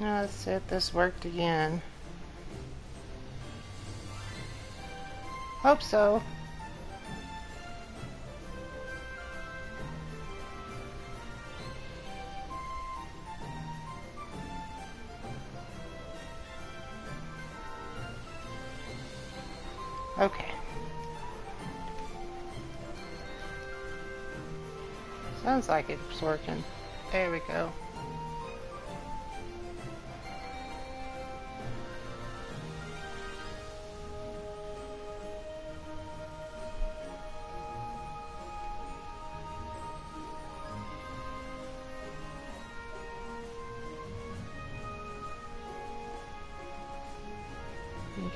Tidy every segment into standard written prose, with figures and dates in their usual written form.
Now let's see if this worked again. Hope so. Okay. Sounds like it's working. There we go.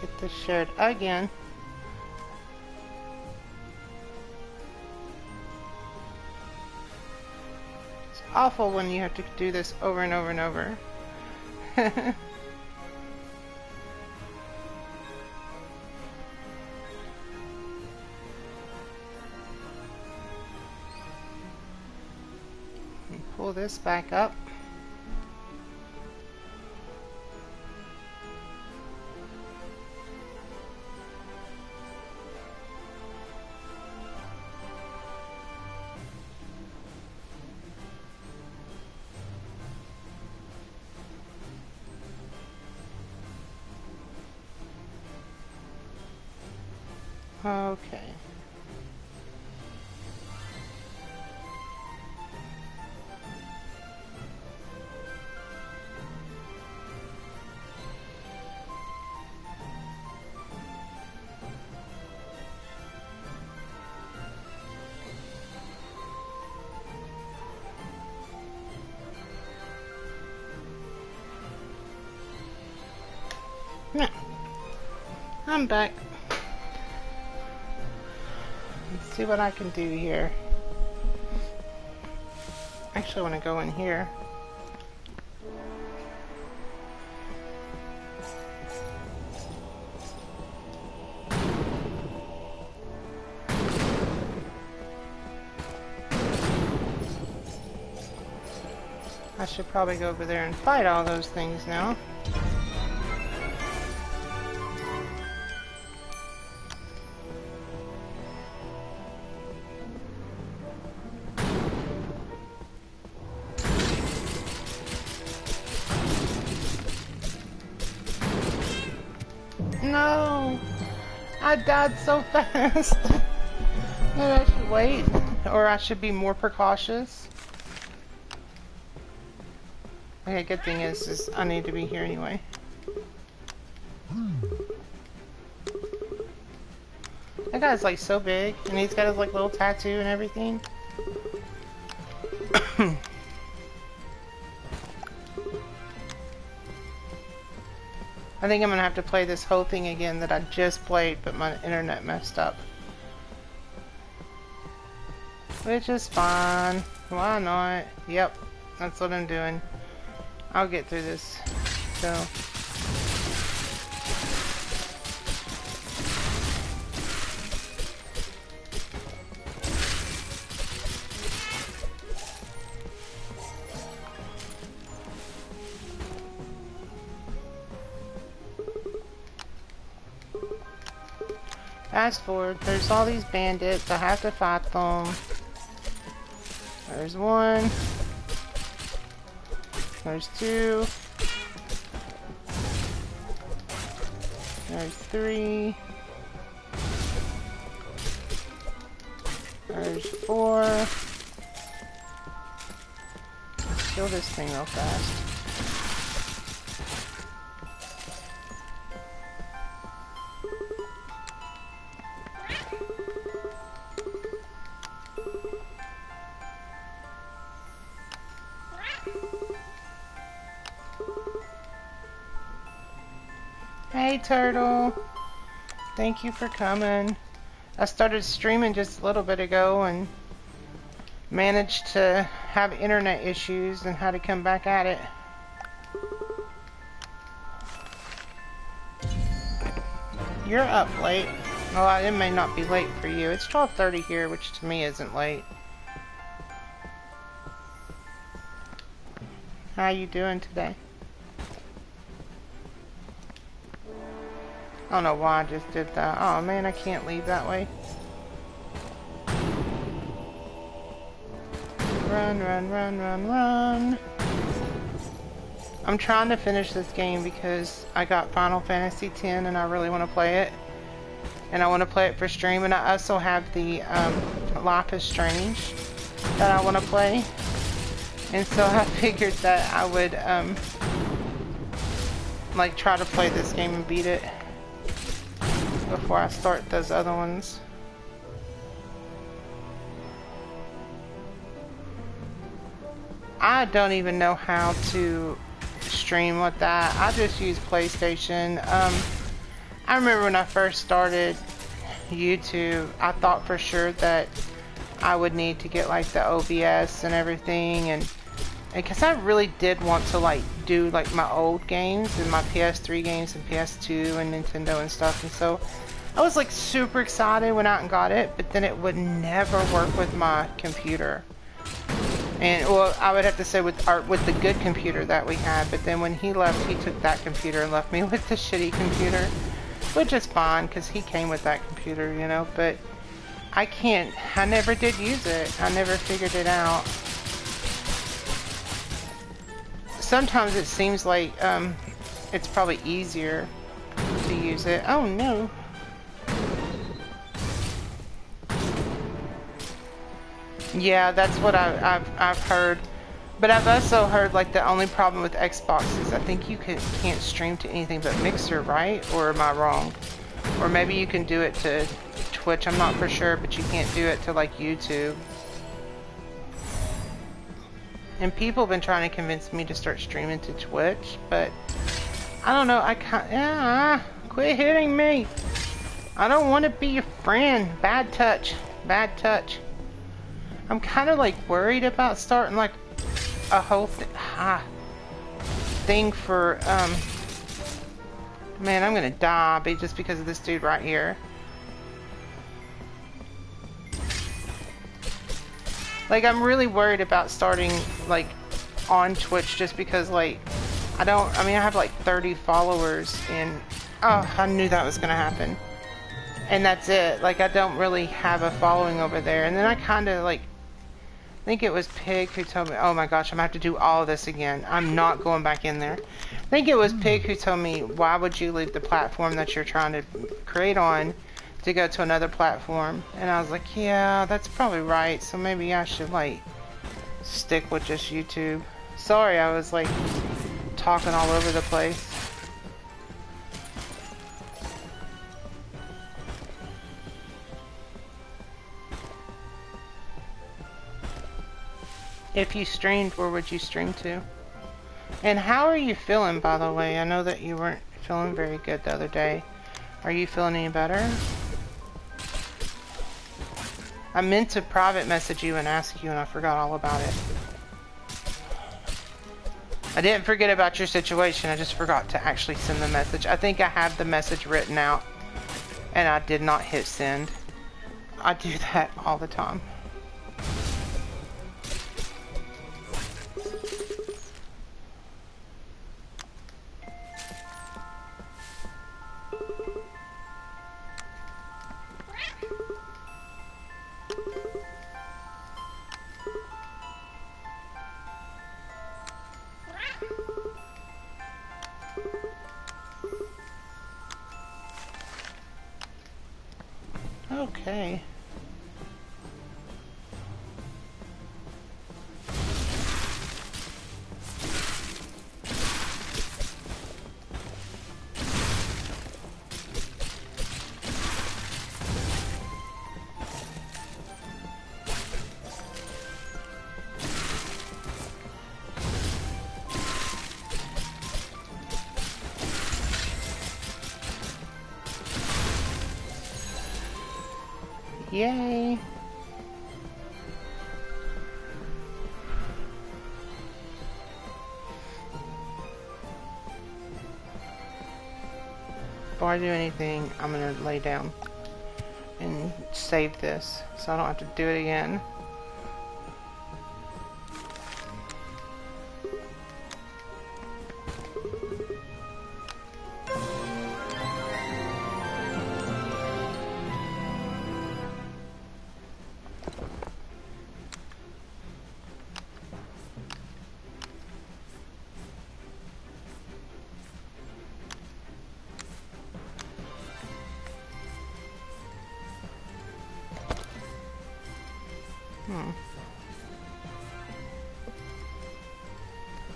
Get this shared again. It's awful when you have to do this over and over and over. Pull this back up. Okay. Now, I'm back. Let's see what I can do here. Actually, I want to go in here. I should probably go over there and fight all those things now. No! I died so fast! Maybe I should wait, or I should be more precautious. Okay, good thing is I need to be here anyway. That guy's like so big, and he's got his like little tattoo and everything. I think I'm gonna have to play this whole thing again that I just played, but my internet messed up. Which is fine. Why not? Yep, that's what I'm doing. I'll get through this. So. Fast forward, there's all these bandits, I have to fight them. There's one. There's two. There's three. There's four. Let's kill this thing real fast. Hey Turtle, thank you for coming. I started streaming just a little bit ago and managed to have internet issues and had to come back at it. You're up late. Well, it may not be late for you. It's 12:30 here, which to me isn't late. How you doing today? I don't know why I just did that. Oh man, I can't leave that way. Run, run, run, run, run. I'm trying to finish this game because I got Final Fantasy X and I really want to play it. And I want to play it for stream. And I also have the Life is Strange that I want to play. And so I figured that I would like try to play this game and beat it before I start those other ones. I don't even know how to stream with that. I just use PlayStation. I remember when I first started YouTube, I thought for sure that I would need to get like the OBS and everything, and because I really did want to like do like my old games and my PS3 games and PS2 and Nintendo and stuff, and so I was like super excited, went out and got it, but then it would never work with my computer. And well, I would have to say with the good computer that we had, but then when he left, he took that computer and left me with the shitty computer, which is fine because he came with that computer, you know, but I never did use it. I never figured it out. Sometimes it seems like it's probably easier to use it. Oh no. Yeah, that's what I've heard. But I've also heard like the only problem with Xbox is I think you can't stream to anything but Mixer, right? Or am I wrong? Or maybe you can do it to Twitch, I'm not for sure, but you can't do it to like YouTube. And people have been trying to convince me to start streaming to Twitch, but I don't know, I can't. Yeah, quit hitting me. I don't want to be your friend. Bad touch. Bad touch. I'm kind of like worried about starting like a whole thing for man, I'm gonna die just because of this dude right here. Like I'm really worried about starting like on Twitch just because like I have like 30 followers and oh, I knew that was gonna happen. And that's it. Like I don't really have a following over there. And then I kind of like I think it was Pig who told me, oh my gosh, I'm gonna have to do all of this again. I'm not going back in there. I think it was Pig who told me, why would you leave the platform that you're trying to create on to go to another platform? And I was like, yeah, that's probably right. So maybe I should like stick with just YouTube. Sorry, I was like talking all over the place. If you streamed, where would you stream to? And how are you feeling, by the way? I know that you weren't feeling very good the other day. Are you feeling any better? I meant to private message you and ask you, and I forgot all about it. I didn't forget about your situation. I just forgot to actually send the message. I think I have the message written out, and I did not hit send. I do that all the time. Okay. Yay! Before I do anything, I'm gonna lay down and save this so I don't have to do it again. Hmm.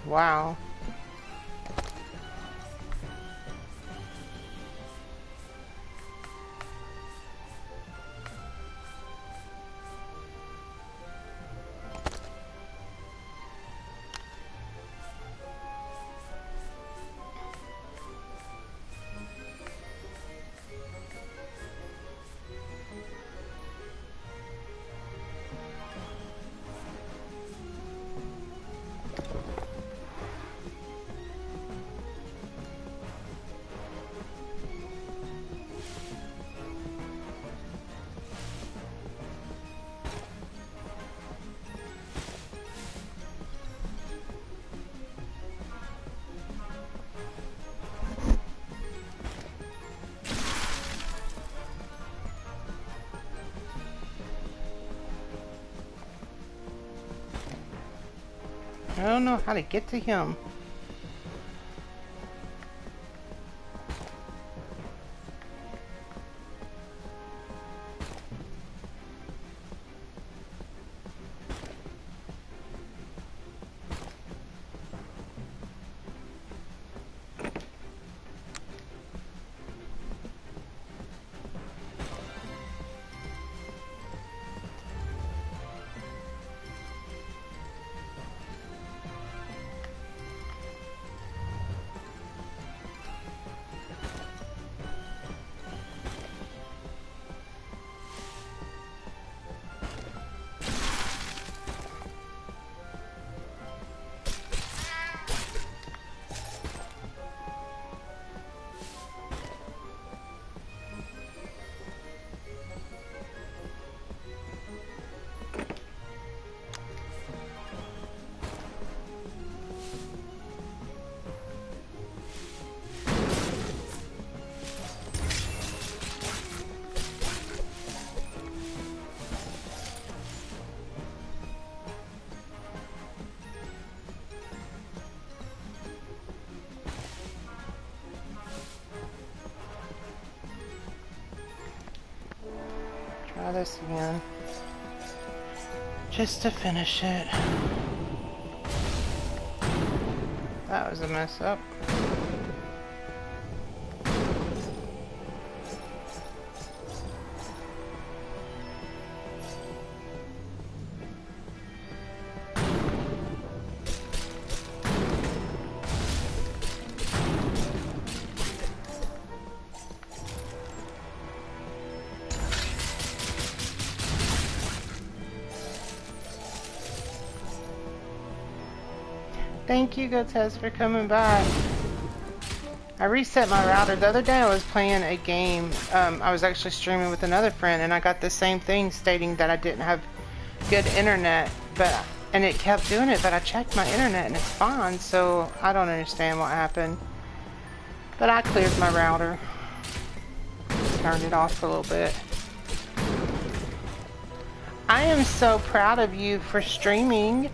Wow. I don't know how to get to him. Try this again. Just to finish it. That was a mess up. Thank you, Gotez, for coming back. I reset my router. The other day I was playing a game. I was actually streaming with another friend, and I got the same thing stating that I didn't have good internet, and it kept doing it, but I checked my internet and it's fine, so I don't understand what happened. But I cleared my router. Turned it off for a little bit. I am so proud of you for streaming.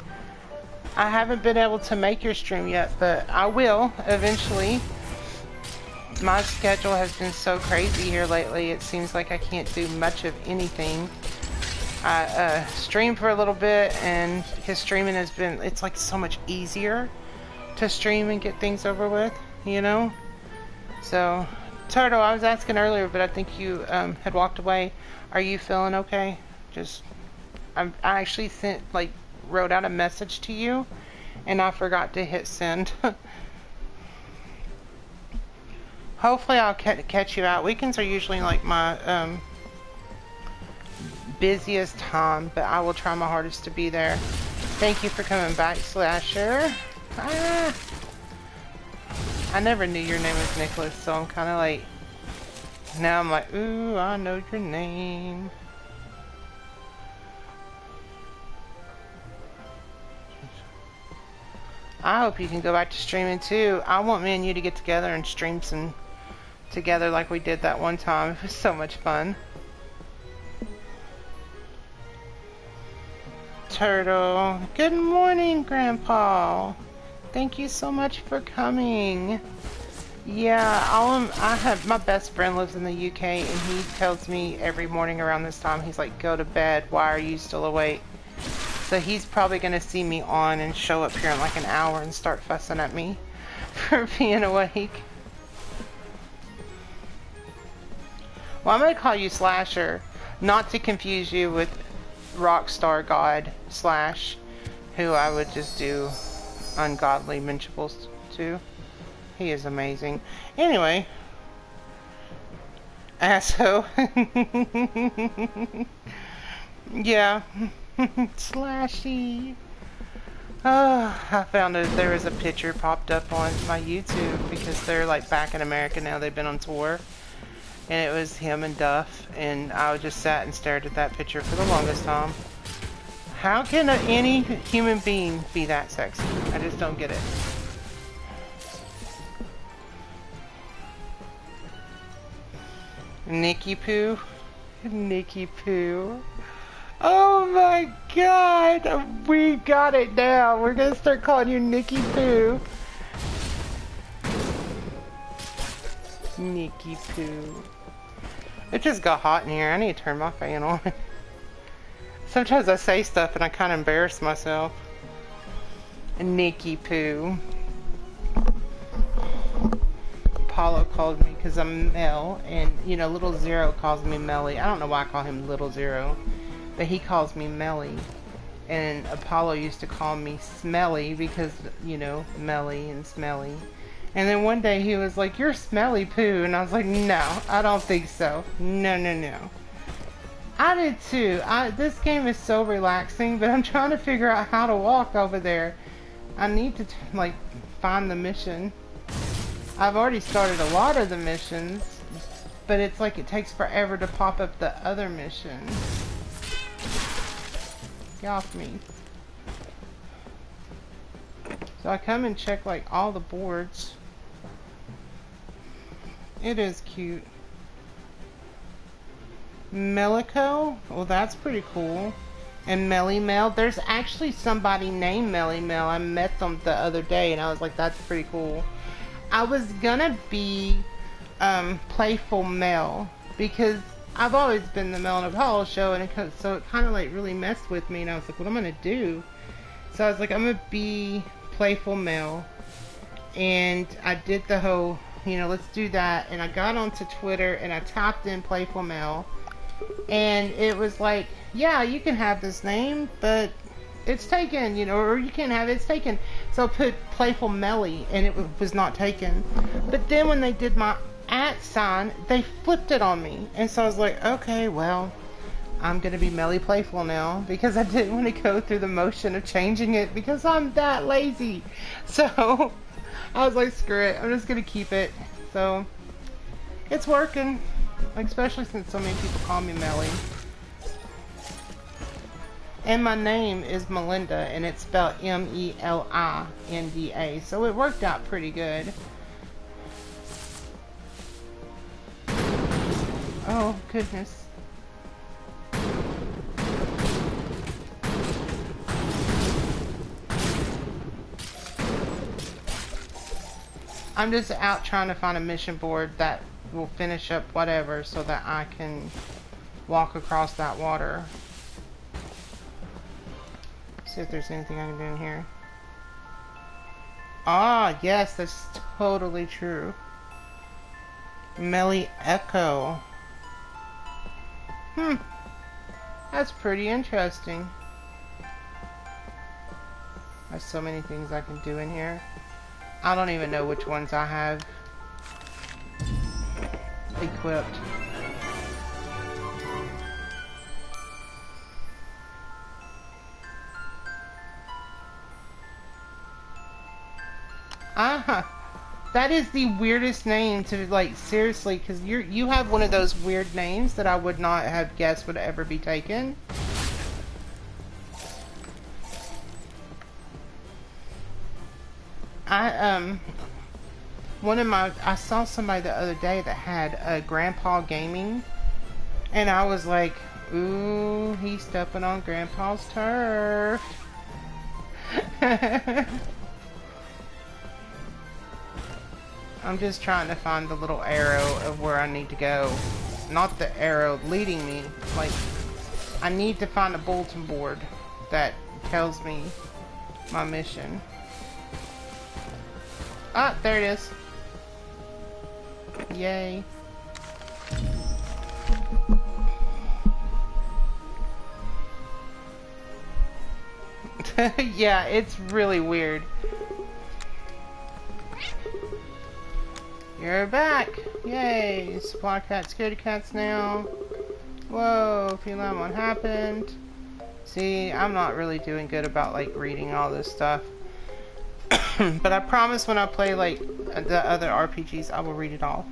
I haven't been able to make your stream yet, but I will eventually. My schedule has been so crazy here lately, it seems like I can't do much of anything. I streamed for a little bit, and his streaming has been, it's like so much easier to stream and get things over with, you know? So, Turtle, I was asking earlier, but I think you had walked away. Are you feeling okay? I actually wrote out a message to you, and I forgot to hit send. Hopefully I'll catch you out. Weekends are usually like my busiest time, but I will try my hardest to be there. Thank you for coming back, Slasher. Ah. I never knew your name was Nicholas, so I'm kind of like, now I'm like, ooh, I know your name. I hope you can go back to streaming too. I want me and you to get together and stream some together like we did that one time. It was so much fun. Turtle. Good morning, Grandpa. Thank you so much for coming. Yeah, I have my best friend lives in the UK, and he tells me every morning around this time, he's like, go to bed. Why are you still awake? So he's probably going to see me on and show up here in like an hour and start fussing at me for being awake. Well, I'm going to call you Slasher, not to confuse you with Rockstar God Slash, who I would just do ungodly mentions to. He is amazing. Anyway. Asshole. Yeah. Slashy. Oh, I found that there was a picture popped up on my YouTube because they're like back in America now. They've been on tour. And it was him and Duff. And I just sat and stared at that picture for the longest time. How can any human being be that sexy? I just don't get it. Nikki Poo. Nikki Poo. Oh my god! We got it now. We're gonna start calling you Nikki Poo. Nikki Poo. It just got hot in here. I need to turn my fan on. Sometimes I say stuff and I kind of embarrass myself. Nikki Poo. Apollo called me because I'm Mel, and you know, Little Zero calls me Meli. I don't know why I call him Little Zero, but he calls me Meli. And Apollo used to call me Smelly because, you know, Meli and Smelly. And then one day he was like, "You're Smelly Poo," and I was like, "No, I don't think so. No, no, no." I did too. This game is so relaxing, but I'm trying to figure out how to walk over there. I need to like find the mission. I've already started a lot of the missions, but it's like it takes forever to pop up the other missions. Get off me. So I come and check like all the boards. It is cute. Melico? Well, that's pretty cool. And Meli Mel. There's actually somebody named Meli Mel. I met them the other day and I was like, that's pretty cool. I was gonna be Playful Mel because I've always been the Mel and Apollo show, and so it kind of like really messed with me, and I was like, what am I gonna do? So I was like, I'm gonna be Playful Mel, and I did the whole, you know, let's do that, and I got onto Twitter and I typed in Playful Mel, and it was like, yeah, you can have this name, but it's taken, you know, or you can't have it, it's taken. So I put Playful Meli, and it was not taken. But then when they did my @ they flipped it on me. And so I was like, okay, well, I'm going to be Meli Playful now, because I didn't want to go through the motion of changing it, because I'm that lazy. So I was like, screw it, I'm just going to keep it. So it's working, like, especially since so many people call me Meli. And my name is Melinda, and it's spelled M-E-L-I-N-D-A, so it worked out pretty good. Oh, goodness. I'm just out trying to find a mission board that will finish up whatever so that I can walk across that water. See if there's anything I can do in here. Ah, yes, that's totally true. Meli Echo. That's pretty interesting. There's so many things I can do in here. I don't even know which ones I have equipped. That is the weirdest name to, like, seriously, because you have one of those weird names that I would not have guessed would ever be taken. I saw somebody the other day that had a Grandpa Gaming, and I was like, ooh, he's stepping on Grandpa's turf. I'm just trying to find the little arrow of where I need to go. Not the arrow leading me. Like, I need to find a bulletin board. that tells me my mission. Ah, there it is. Yay. Yeah, it's really weird. You're back! Yay! Supply cat, scaredy cats now. Whoa, feline, what happened? See, I'm not really doing good about like reading all this stuff. But I promise when I play like the other RPGs, I will read it all.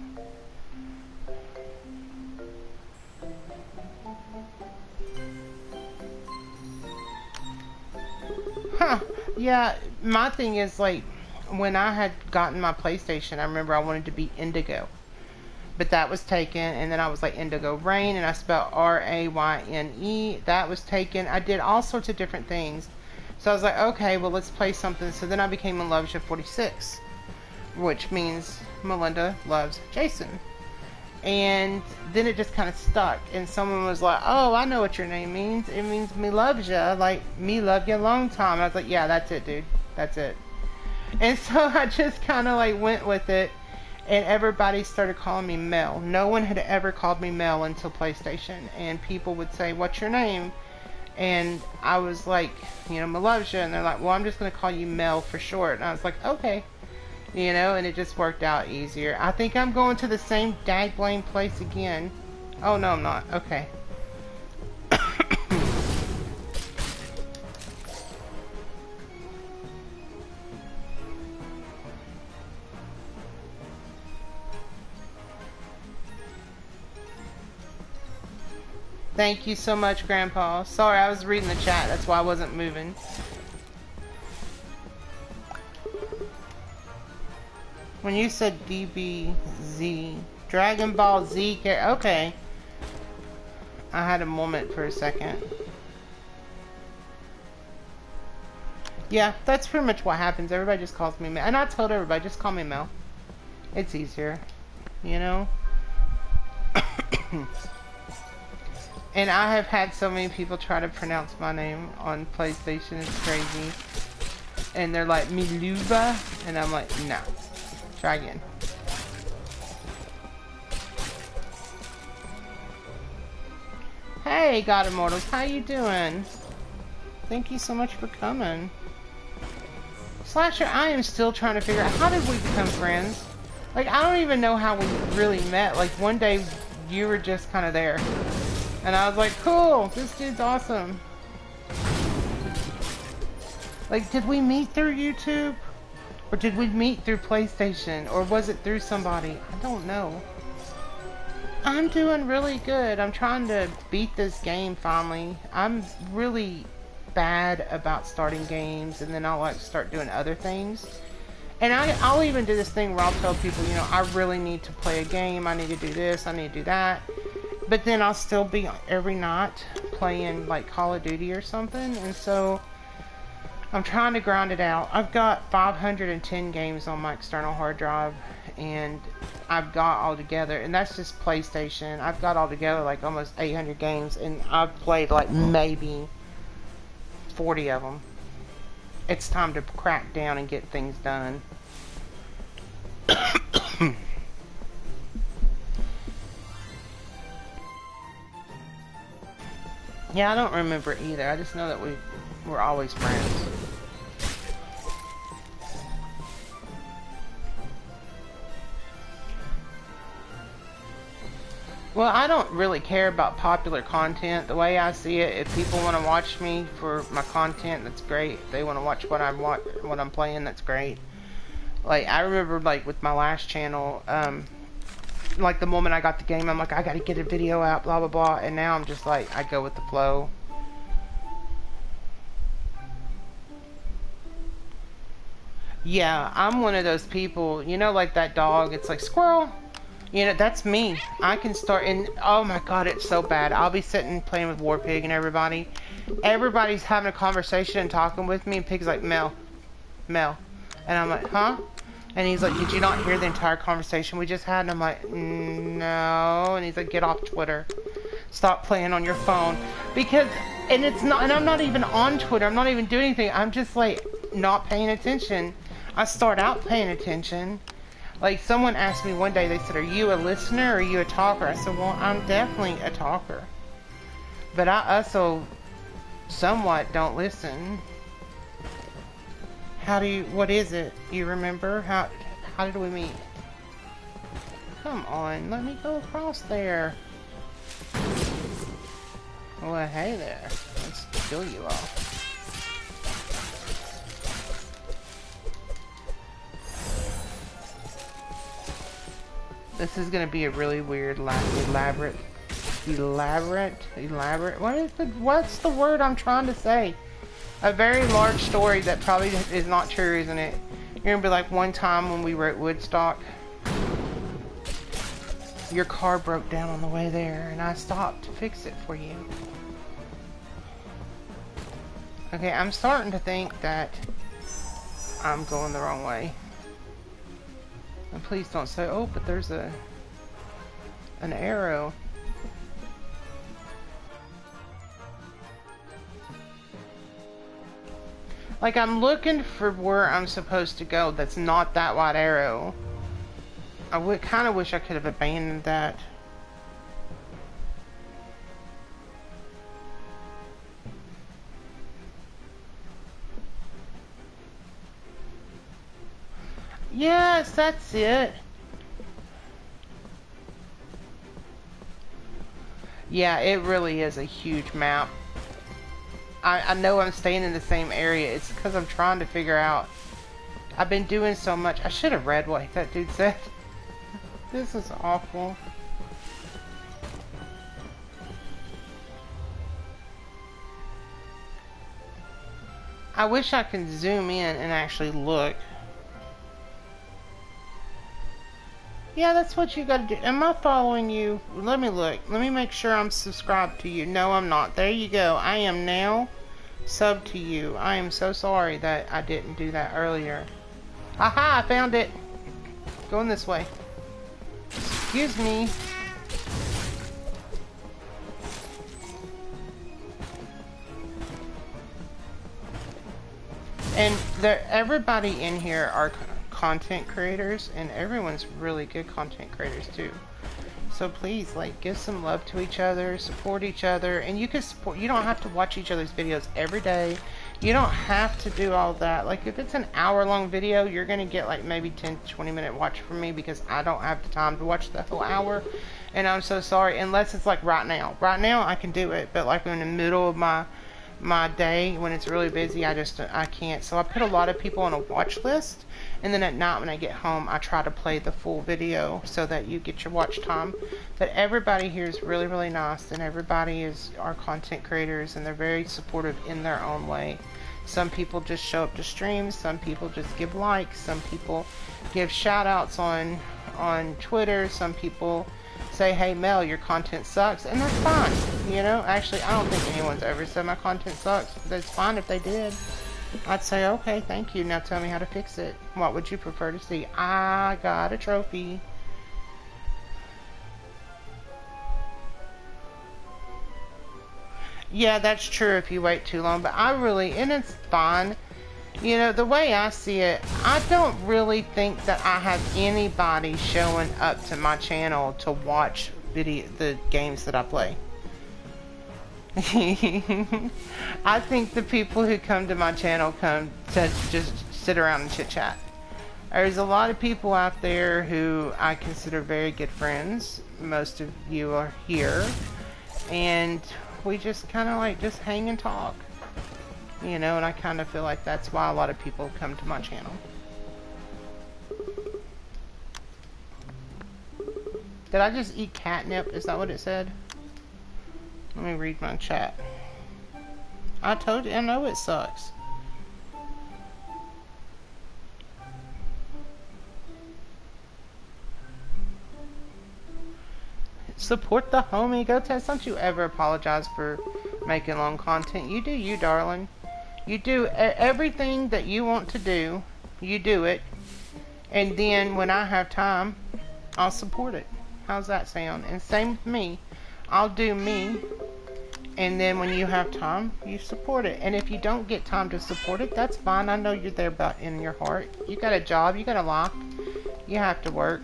Huh. Yeah, my thing is like when I had gotten my PlayStation, I remember I wanted to be Indigo. But that was taken, and then I was like Indigo Rain, and I spelled R-A-Y-N-E. That was taken. I did all sorts of different things. So I was like, okay, well, let's play something. So then I became Melovia 46, which means Melinda loves Jason. And then it just kind of stuck. And someone was like, oh, I know what your name means. It means me loves ya, like me love you a long time. And I was like, yeah, that's it, dude. That's it. And so I just kind of like went with it. And everybody started calling me Mel. No one had ever called me Mel until PlayStation. And people would say, what's your name? And I was like, you know, Melovia. And they're like, well, I'm just going to call you Mel for short. And I was like, okay. You know, and it just worked out easier. I think I'm going to the same dag-blame place again. Oh, no, I'm not. Okay. Thank you so much, Grandpa. Sorry, I was reading the chat. That's why I wasn't moving. When you said DBZ, Dragon Ball Z, okay. I had a moment for a second. Yeah, that's pretty much what happens. Everybody just calls me Mel. And I told everybody, just call me Mel. It's easier, you know? And I have had so many people try to pronounce my name on PlayStation. It's crazy. And they're like, Miluva? And I'm like, no. Try again. Hey, God Immortals, how you doing? Thank you so much for coming. Slasher, I am still trying to figure out, how did we become friends? Like, I don't even know how we really met. Like, one day, you were just kind of there. And I was like, cool, this dude's awesome. Like, did we meet through YouTube? Or did we meet through PlayStation? Or was it through somebody? I don't know. I'm doing really good. I'm trying to beat this game finally. I'm really bad about starting games, and then I'll like start doing other things. And I'll even do this thing where I'll tell people, you know, I really need to play a game. I need to do this. I need to do that. But then I'll still be every night playing like Call of Duty or something. And so I'm trying to grind it out. I've got 510 games on my external hard drive, and I've got all together, and that's just PlayStation. I've got all together like almost 800 games, and I've played like maybe 40 of them. It's time to crack down and get things done. Yeah, I don't remember either. I just know that we were always friends. Well, I don't really care about popular content. The way I see it, if people want to watch me for my content, that's great. If they want to watch what I'm playing, that's great. Like, I remember, like, with my last channel, like, the moment I got the game, I'm like, I gotta get a video out, blah, blah, blah. And now I'm just like, I go with the flow. Yeah, I'm one of those people, you know, like that dog, it's like, squirrel. You know, that's me. I can start, and oh my god, it's so bad. I'll be sitting playing with War Pig and everybody. Everybody's having a conversation and talking with me, and Pig's like, Mel. Mel. And I'm like, huh? And he's like, did you not hear the entire conversation we just had? And I'm like, no. And he's like, get off Twitter. Stop playing on your phone. Because And it's not, and I'm not even on Twitter. I'm not even doing anything. I'm just like not paying attention. I start out paying attention. Like someone asked me one day, they said, "Are you a listener or are you a talker?" I said, "Well, I'm definitely a talker. But I also somewhat don't listen." How do you, what is it? You remember? How did we meet? Come on, let me go across there. Well, hey there. Let's kill you all. This is gonna be a really weird, elaborate. What's the word I'm trying to say? A very large story that probably is not true, isn't it? You're gonna be like, one time when we were at Woodstock, your car broke down on the way there and I stopped to fix it for you. Okay, I'm starting to think that I'm going the wrong way. And please don't say, oh, but there's an arrow. Like, I'm looking for where I'm supposed to go. That's not that white arrow. I would kind of wish I could have abandoned that. Yes, that's it. Yeah, it really is a huge map. I know I'm staying in the same area. It's because I'm trying to figure out. I've been doing so much. I should have read what that dude said. This is awful. I wish I could zoom in and actually look. Yeah, that's what you gotta do. Am I following you? Let me look. Let me make sure I'm subscribed to you. No, I'm not. There you go. I am now sub to you. I am so sorry that I didn't do that earlier. Aha, I found it. Going this way. Excuse me. And everybody in here are content creators, and everyone's really good content creators too. So please, like, give some love to each other, support each other, and you can support. You don't have to watch each other's videos every day. You don't have to do all that. Like, if it's an hour-long video, you're gonna get like maybe 10 to 20-minute watch from me because I don't have the time to watch the whole hour, and I'm so sorry. Unless it's like right now. Right now, I can do it, but like in the middle of my day when it's really busy, I can't. So I put a lot of people on a watch list. And then at night when I get home, I try to play the full video so that you get your watch time. But everybody here is really, really nice, and everybody are content creators, and they're very supportive in their own way. Some people just show up to streams, some people just give likes, some people give shout outs on Twitter, some people say, hey Mel, your content sucks, and that's fine. You know, actually I don't think anyone's ever said my content sucks, but it's fine if they did. I'd say, okay, thank you. Now tell me how to fix it. What would you prefer to see? I got a trophy. Yeah, that's true if you wait too long, but and it's fine. You know, the way I see it, I don't really think that I have anybody showing up to my channel to watch the games that I play. I think the people who come to my channel come to just sit around and chit chat. There's a lot of people out there who I consider very good friends. Most of you are here, and we just kind of like just hang and talk, you know, and I kind of feel like that's why a lot of people come to my channel. Did I just eat catnip? Is that what it said? Let me read my chat. I told you, I know it sucks. Support the homie. Go test. Don't you ever apologize for making long content. You do you, darling. You do everything that you want to do. You do it. And then when I have time, I'll support it. How's that sound? And same with me. I'll do me, and then when you have time, you support it. And if you don't get time to support it, that's fine. I know you're there about in your heart. You got a job, you got a life, you have to work.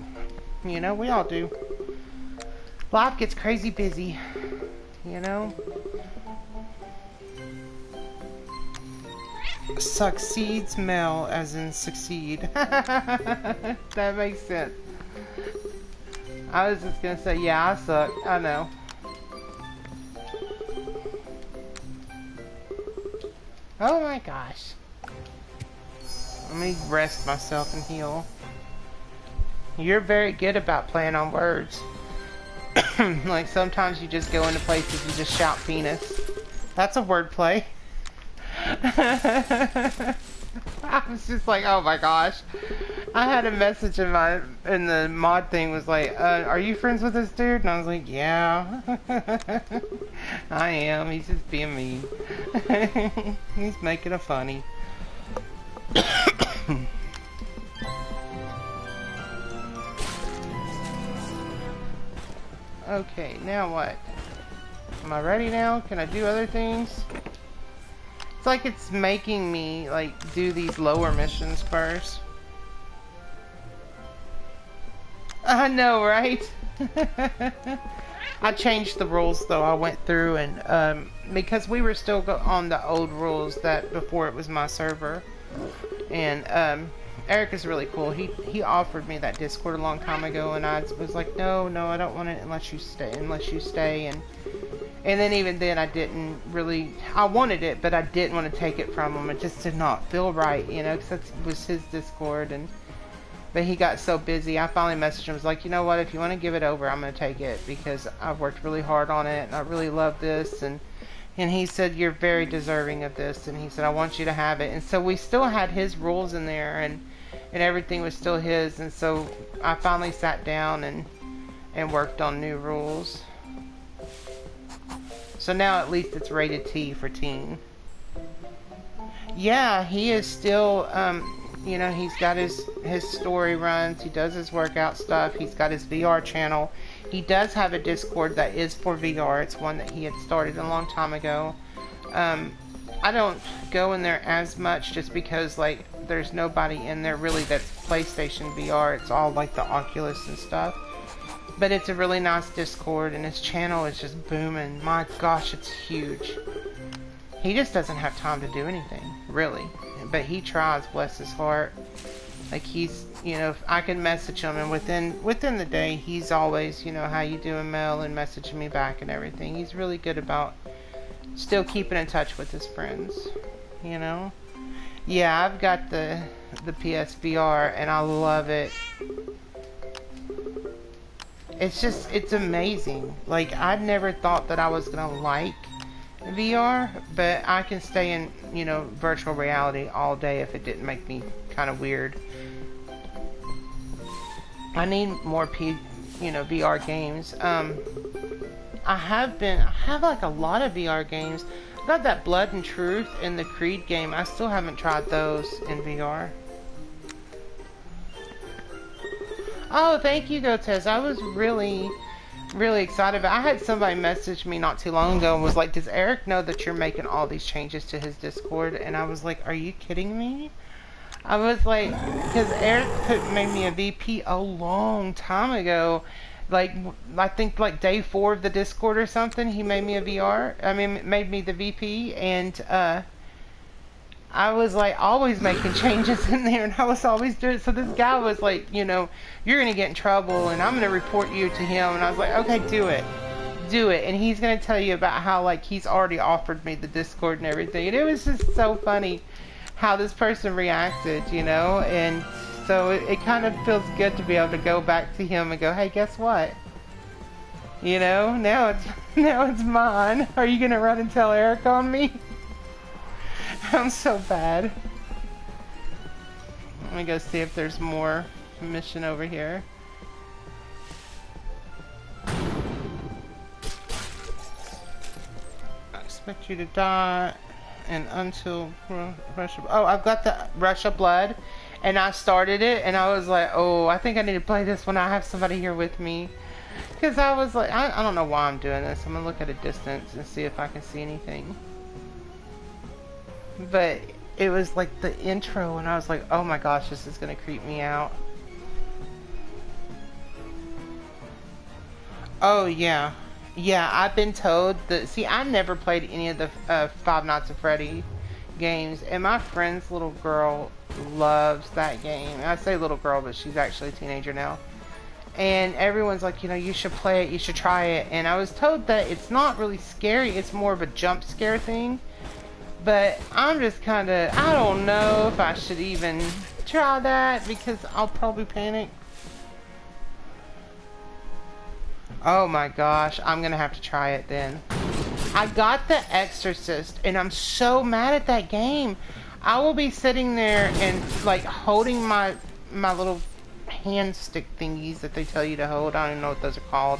You know, we all do. Life gets crazy busy, you know. Succeeds Mel, as in succeed. That makes sense. I was just gonna say, yeah, I suck. I know. Oh my gosh. Let me rest myself and heal. You're very good about playing on words. Like sometimes you just go into places and just shout penis. That's a wordplay. I was just like, oh my gosh. I had a message in the mod thing was like, are you friends with this dude? And I was like, yeah. I am. He's just being mean. He's making it funny. Okay, now what? Am I ready now? Can I do other things? It's like it's making me like do these lower missions first. I know, right? I changed the rules though. I went through and because we were still on the old rules that before it was my server, and Eric is really cool. He offered me that Discord a long time ago, and I was like, no, I don't want it unless you stay, and then even then I didn't really, I wanted it, but I didn't want to take it from him. It just did not feel right, you know, because that was his Discord, but he got so busy. I finally messaged him, was like, you know what, if you want to give it over, I'm going to take it, because I've worked really hard on it, and I really love this, and he said, you're very deserving of this, and he said, I want you to have it. And so we still had his rules in there, and everything was still his, and so I finally sat down and worked on new rules. So now at least it's rated T for teen. Yeah, he is still, you know, he's got his story runs, he does his workout stuff, he's got his VR channel. He does have a Discord that is for VR. It's one that he had started a long time ago. I don't go in there as much just because, like, there's nobody in there really that's PlayStation VR. It's all like the Oculus and stuff. But it's a really nice Discord, and his channel is just booming. My gosh, it's huge. He just doesn't have time to do anything, really. But he tries, bless his heart. Like, he's, you know, if I can message him, and within the day, he's always, you know, how you doing, Mel, and messaging me back and everything. He's really good about still keeping in touch with his friends, you know. Yeah, I've got the PSVR, and I love it. It's just, it's amazing. Like, I never thought that I was gonna like VR, but I can stay in, you know, virtual reality all day if it didn't make me kind of weird. I need more VR games. I have like a lot of VR games. I got that Blood and Truth and the Creed game. I still haven't tried those in VR. Oh, thank you, Gotez. I was really excited. But I had somebody message me not too long ago and was like, does Eric know that you're making all these changes to his Discord? And I was like, are you kidding me? I was like, because Eric made me a VP a long time ago. Like, I think like day 4 of the Discord or something, he made me a VR. I mean, made me the VP, and I was like always making changes in there, and I was always doing it. So this guy was like, you know, you're gonna get in trouble, and I'm gonna report you to him. And I was like, okay, do it, and he's gonna tell you about how like he's already offered me the Discord and everything. And it was just so funny how this person reacted, you know. And so it kind of feels good to be able to go back to him and go, hey, guess what? You know, now it's mine. Are you gonna run and tell Eric on me? I'm so bad. Let me go see if there's more mission over here. I expect you to die and until rush of, oh, I've got the Rush of Blood, and I started it, and I was like, oh, I think I need to play this when I have somebody here with me, Because I was like, I don't know why I'm doing this. I'm gonna look at a distance and see if I can see anything. But it was like the intro, and I was like, oh my gosh, this is gonna creep me out. Oh yeah. Yeah, I've been told that. See, I never played any of the Five Nights at Freddy games, and my friend's little girl loves that game. I say little girl, but she's actually a teenager now. And everyone's like, you know, you should play it, you should try it. And I was told that it's not really scary, it's more of a jump scare thing. But I'm just kind of, I don't know if I should even try that because I'll probably panic. Oh my gosh, I'm gonna have to try it then. I got The Exorcist, and I'm so mad at that game. I will be sitting there and like holding my little hand stick thingies that they tell you to hold. I don't even know what those are called.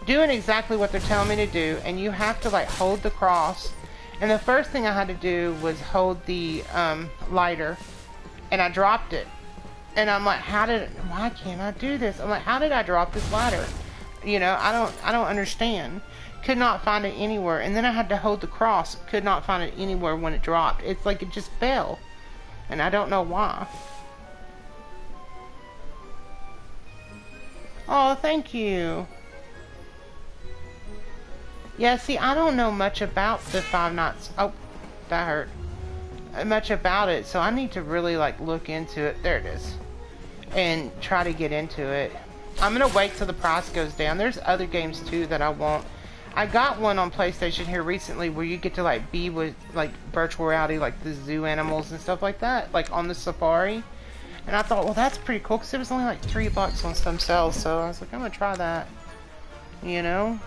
Doing exactly what they're telling me to do, and you have to like hold the cross. And the first thing I had to do was hold the lighter, and I dropped it. And I'm like, why can't I do this? I'm like, how did I drop this ladder? You know, I don't understand. Could not find it anywhere. And then I had to hold the cross. Could not find it anywhere when it dropped. It's like it just fell. And I don't know why. Oh, thank you. Yeah, see, I don't know much about the Five Nights. Oh, that hurt. Much about it. So I need to really like look into it. There it is. And try to get into it. I'm gonna wait till the price goes down. There's other games too that I want. I got one on PlayStation here recently where you get to like be with like virtual reality, like the zoo animals and stuff like that, like on the safari. And I thought, well, that's pretty cool because it was only like $3 on some sales. So I was like, I'm gonna try that. You know.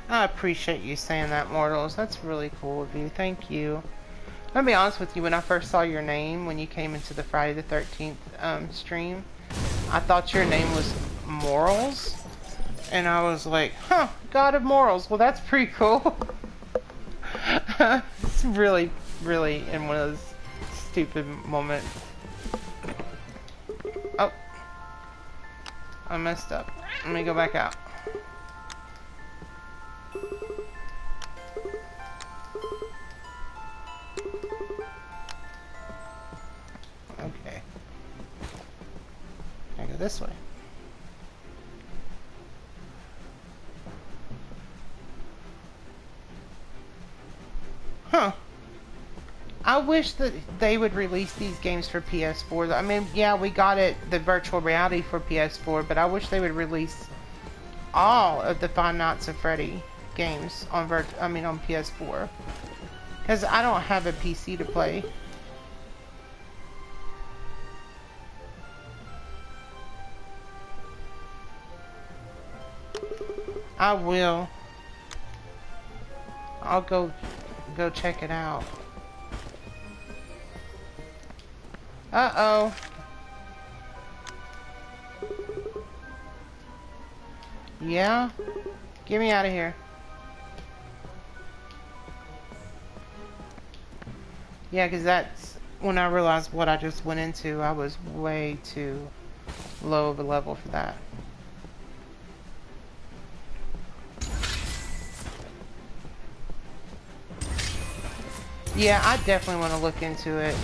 I appreciate you saying that, Mortals. That's really cool of you. Thank you. I'm gonna be honest with you, when I first saw your name, when you came into the Friday the 13th stream, I thought your name was Morals. And I was like, huh, God of Morals. Well, that's pretty cool. It's really, really in one of those stupid moments. Oh. I messed up. Let me go back out. Okay. I go this way. Huh. I wish that they would release these games for PS4. I mean, yeah, we got it, the virtual reality for PS4, but I wish they would release all of the Five Nights at Freddy games on on PS4. Because I don't have a PC to play. I will. I'll go check it out. Uh-oh. Yeah? Get me out of here. Yeah, because that's when I realized what I just went into. I was way too low of a level for that. Yeah, I definitely want to look into it.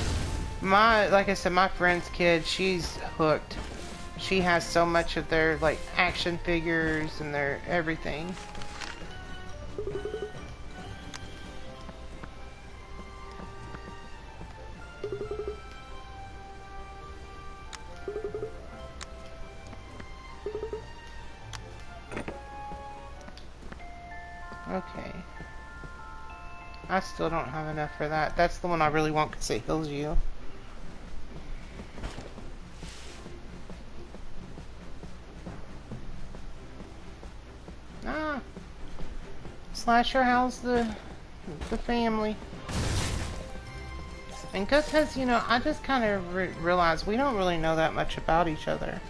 Like I said, my friend's kid, she's hooked. She has so much of their, like, action figures and their everything. Okay. I still don't have enough for that. That's the one I really want because it heals you. Ah. Slasher, how's the family? And because, you know, I just kind of realized we don't really know that much about each other.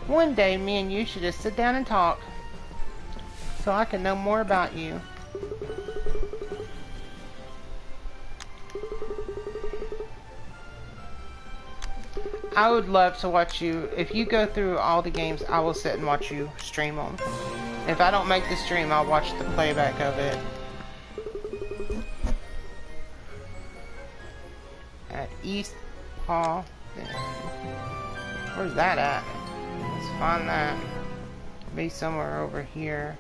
One day, me and you should just sit down and talk so I can know more about you. I would love to watch you. If you go through all the games, I will sit and watch you stream them. If I don't make the stream, I'll watch the playback of it. At East Hall. Where's that at? Let's find that. Be somewhere over here.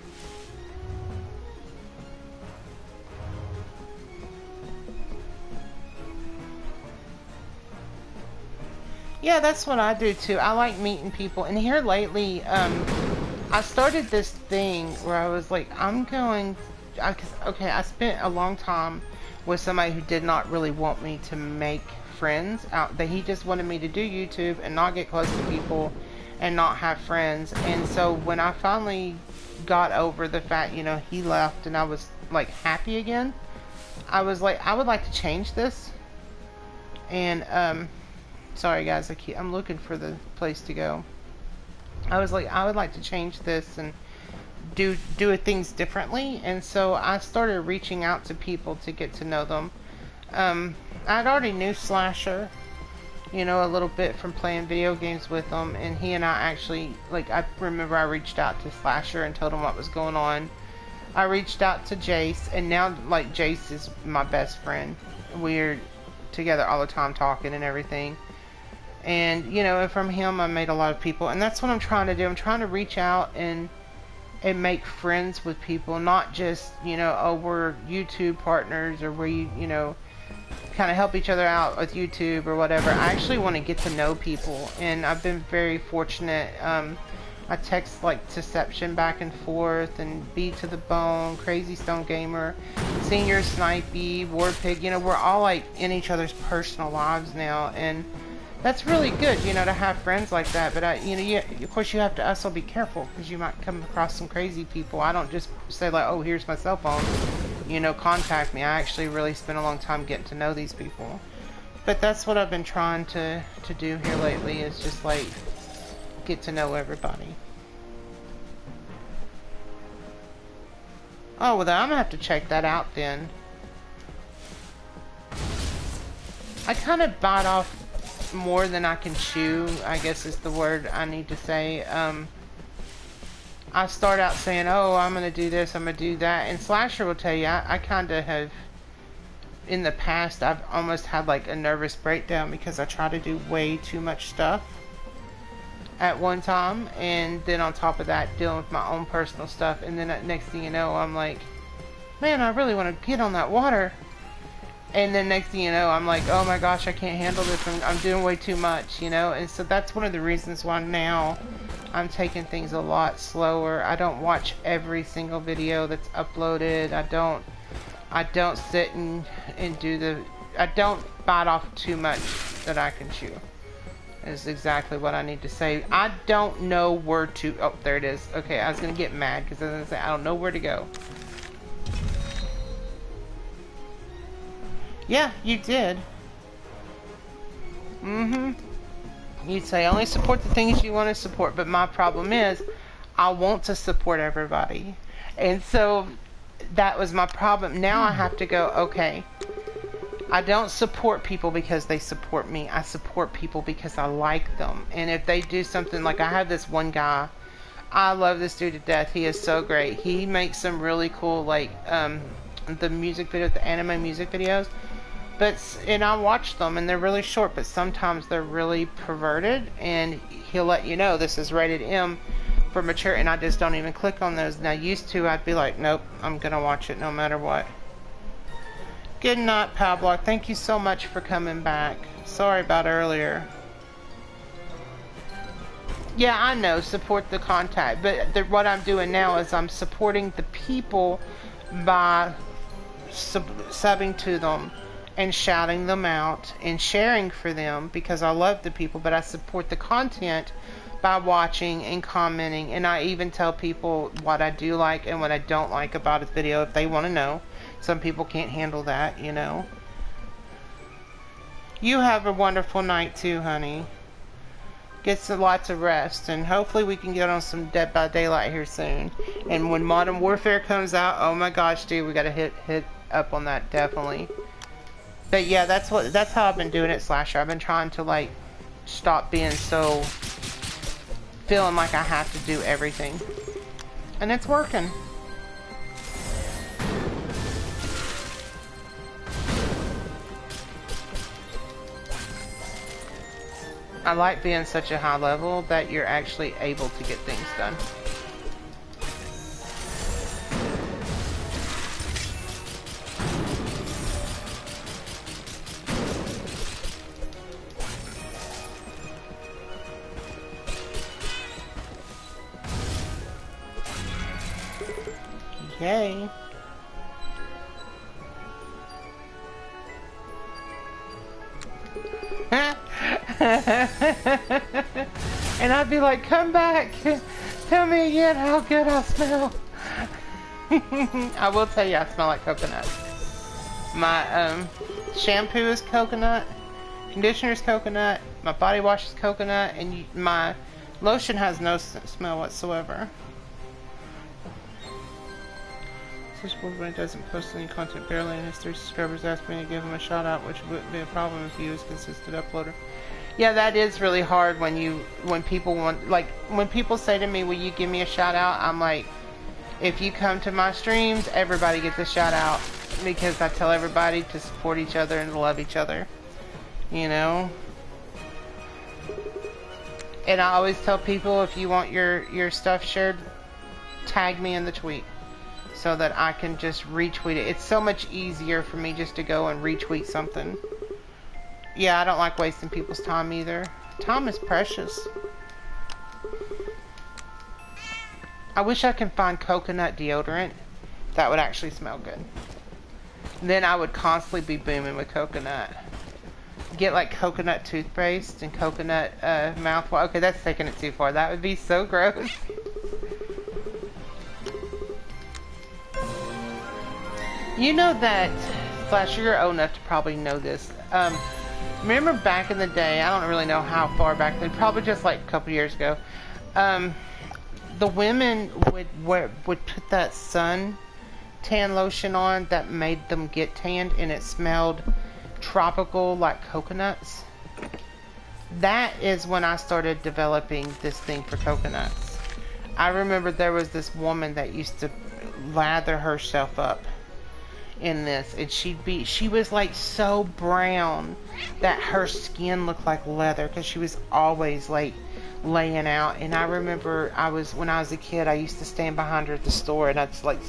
Yeah, that's what I do too. I like meeting people. And here lately, I started this thing where I was like, okay, I spent a long time with somebody who did not really want me to make friends out that he just wanted me to do YouTube and not get close to people and not have friends. And so when I finally got over the fact, you know, he left and I was like happy again, I was like, I would like to change this. And sorry guys, I'm looking for the place to go. I was like, I would like to change this and do things differently. And so I started reaching out to people to get to know them. I'd already knew Slasher, you know, a little bit from playing video games with him, and he and I actually, like, I remember I reached out to Slasher and told him what was going on. I reached out to Jace, and now, like, Jace is my best friend. We're together all the time talking and everything. And, you know, and from him I made a lot of people, and that's what I'm trying to do. I'm trying to reach out and make friends with people, not just, you know, oh, we're YouTube partners, or we, you know, kind of help each other out with YouTube or whatever. I actually want to get to know people, and I've been very fortunate. I text like Deception back and forth, and B to the Bone, Crazy Stone Gamer, Senior Snipey, Warpig, you know, we're all like in each other's personal lives now, and that's really good, you know, to have friends like that. But you know, of course you have to also be careful, because you might come across some crazy people. I don't just say like, oh, here's my cell phone, you know, contact me. I actually really spend a long time getting to know these people. But that's what I've been trying to do here lately, is just like get to know everybody. Oh, well then I'm gonna have to check that out then. I kind of bite off more than I can chew, I guess is the word I need to say. I start out saying, oh, I'm gonna do this, I'm gonna do that, and Slasher will tell you, I kind of have, in the past, I've almost had like a nervous breakdown because I try to do way too much stuff at one time, and then on top of that, dealing with my own personal stuff, and then next thing you know, I'm like, man, I really want to get on that water. And then next thing you know, I'm like, oh my gosh, I can't handle this. I'm doing way too much, you know? And so that's one of the reasons why now I'm taking things a lot slower. I don't watch every single video that's uploaded. I don't sit and do I don't bite off too much that I can chew. Is exactly what I need to say. I don't know where to, oh, there it is. Okay, I was going to get mad because I was going to say, I don't know where to go. Yeah, you did. You'd say only support the things you want to support, but my problem is I want to support everybody. And so that was my problem. Now I have to go, okay, I don't support people because they support me. I support people because I like them. And if they do something, like I have this one guy, I love this dude to death. He is so great. He makes some really cool, like, the music videos, the anime music videos. And I watch them, and they're really short, but sometimes they're really perverted, and he'll let you know this is rated M for mature, and I just don't even click on those. Now, used to, I'd be like, nope, I'm gonna watch it no matter what. Good night, Pablo. Thank you so much for coming back. Sorry about earlier. Yeah, I know, support the contact, but what I'm doing now is I'm supporting the people by subbing to them and shouting them out and sharing for them, because I love the people, but I support the content by watching and commenting, and I even tell people what I do like and what I don't like about a video if they want to know. Some people can't handle that, you know. You have a wonderful night too, honey. Get some lots of rest, and hopefully we can get on some Dead by Daylight here soon. And when Modern Warfare comes out, oh my gosh, dude, we gotta hit up on that, definitely. But yeah, that's how I've been doing it, Slasher. I've been trying to like stop being so, feeling like I have to do everything. And it's working. I like being such a high level that you're actually able to get things done. Yay. And I'd be like, come back, tell me again how good I smell. I will tell you, I smell like coconut. My shampoo is coconut, conditioner is coconut, my body wash is coconut, and my lotion has no smell whatsoever. This woman doesn't post any content barely, and his 3 subscribers asked me to give him a shout out, which wouldn't be a problem if he was a consistent uploader. Yeah, that is really hard when people want, like, when people say to me, will you give me a shout out? I'm like, if you come to my streams, everybody gets a shout out, because I tell everybody to support each other and to love each other, you know? And I always tell people, if you want your stuff shared, tag me in the tweet, so that I can just retweet it. It's so much easier for me just to go and retweet something. Yeah, I don't like wasting people's time either. Time is precious. I wish I could find coconut deodorant that would actually smell good. Then I would constantly be booming with coconut. Get like coconut toothpaste and coconut mouthwash. Okay, that's taking it too far. That would be so gross. You know that, Flash, you're old enough to probably know this. Remember back in the day, I don't really know how far back then, probably just like a couple years ago, the women would put that sun tan lotion on that made them get tanned, and it smelled tropical like coconuts. That is when I started developing this thing for coconuts. I remember there was this woman that used to lather herself up in this, and she was like so brown that her skin looked like leather, because she was always like laying out. And I remember when I was a kid, I used to stand behind her at the store, and I'd just like,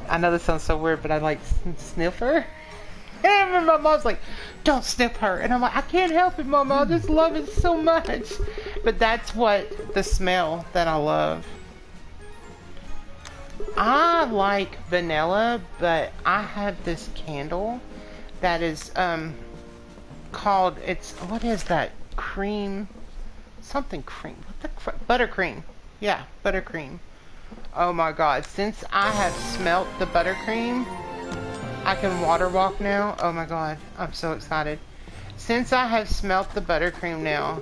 I know this sounds so weird, but I'd like sniff her. And I remember my mom's like, don't sniff her, and I'm like, I can't help it, Mama, I just love it so much. But that's what the smell that I love. I like vanilla, but I have this candle that is called, what is that, cream, something cream, buttercream. Yeah, buttercream. Oh my god, since I have smelt the buttercream, I can water walk now. Oh my god, I'm so excited. Since I have smelt the buttercream now,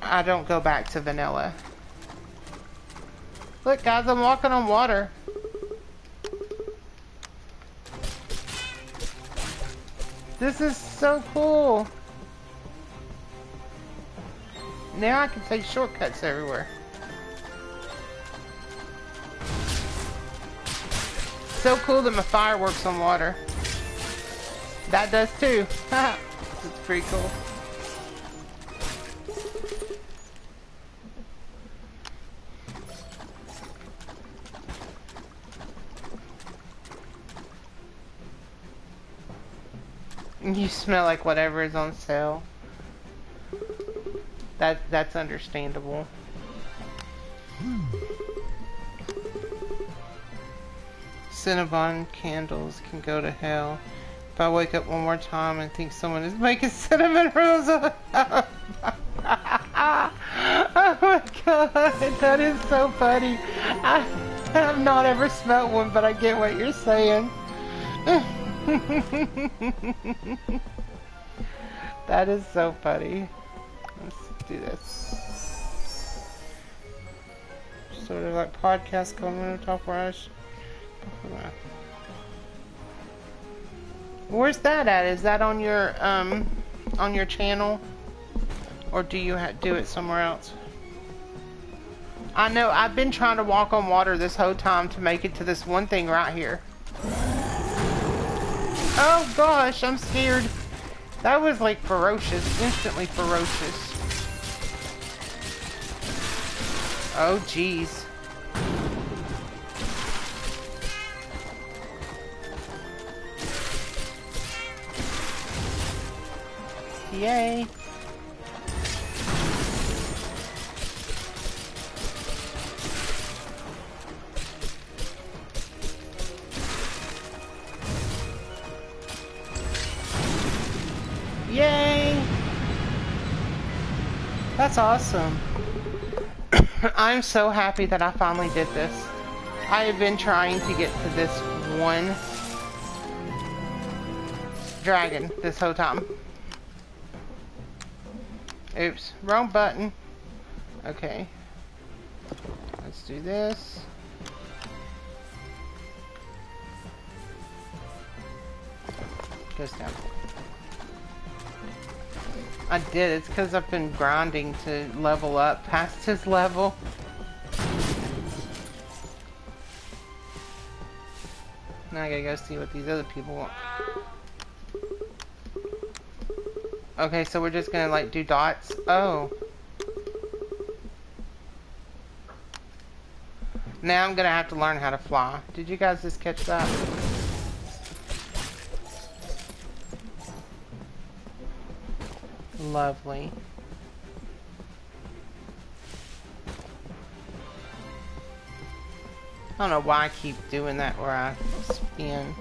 I don't go back to vanilla. Look guys, I'm walking on water. This is so cool. Now I can take shortcuts everywhere. So cool that my fire works on water. That does too. It's pretty cool. You smell like whatever is on sale. That's understandable. Cinnabon candles can go to hell. If I wake up one more time and think someone is making cinnamon rolls, oh my god, that is so funny. I have not ever smelled one, but I get what you're saying. That is so funny. Let's do this. Sort of like podcast coming on top rush. Where's that at? Is that on your channel? Or do you do it somewhere else? I know, I've been trying to walk on water this whole time to make it to this one thing right here. Oh gosh, I'm scared. That was like ferocious, instantly ferocious. Oh geez. Yay. Yay! That's awesome. I'm so happy that I finally did this. I have been trying to get to this one dragon this whole time. Oops, wrong button. Okay. Let's do this. Goes down. I did. It's because I've been grinding to level up past his level. Now I gotta go see what these other people want. Okay, so we're just gonna like do dots. Oh. Now I'm gonna have to learn how to fly. Did you guys just catch that? Lovely. I don't know why I keep doing that where I spin.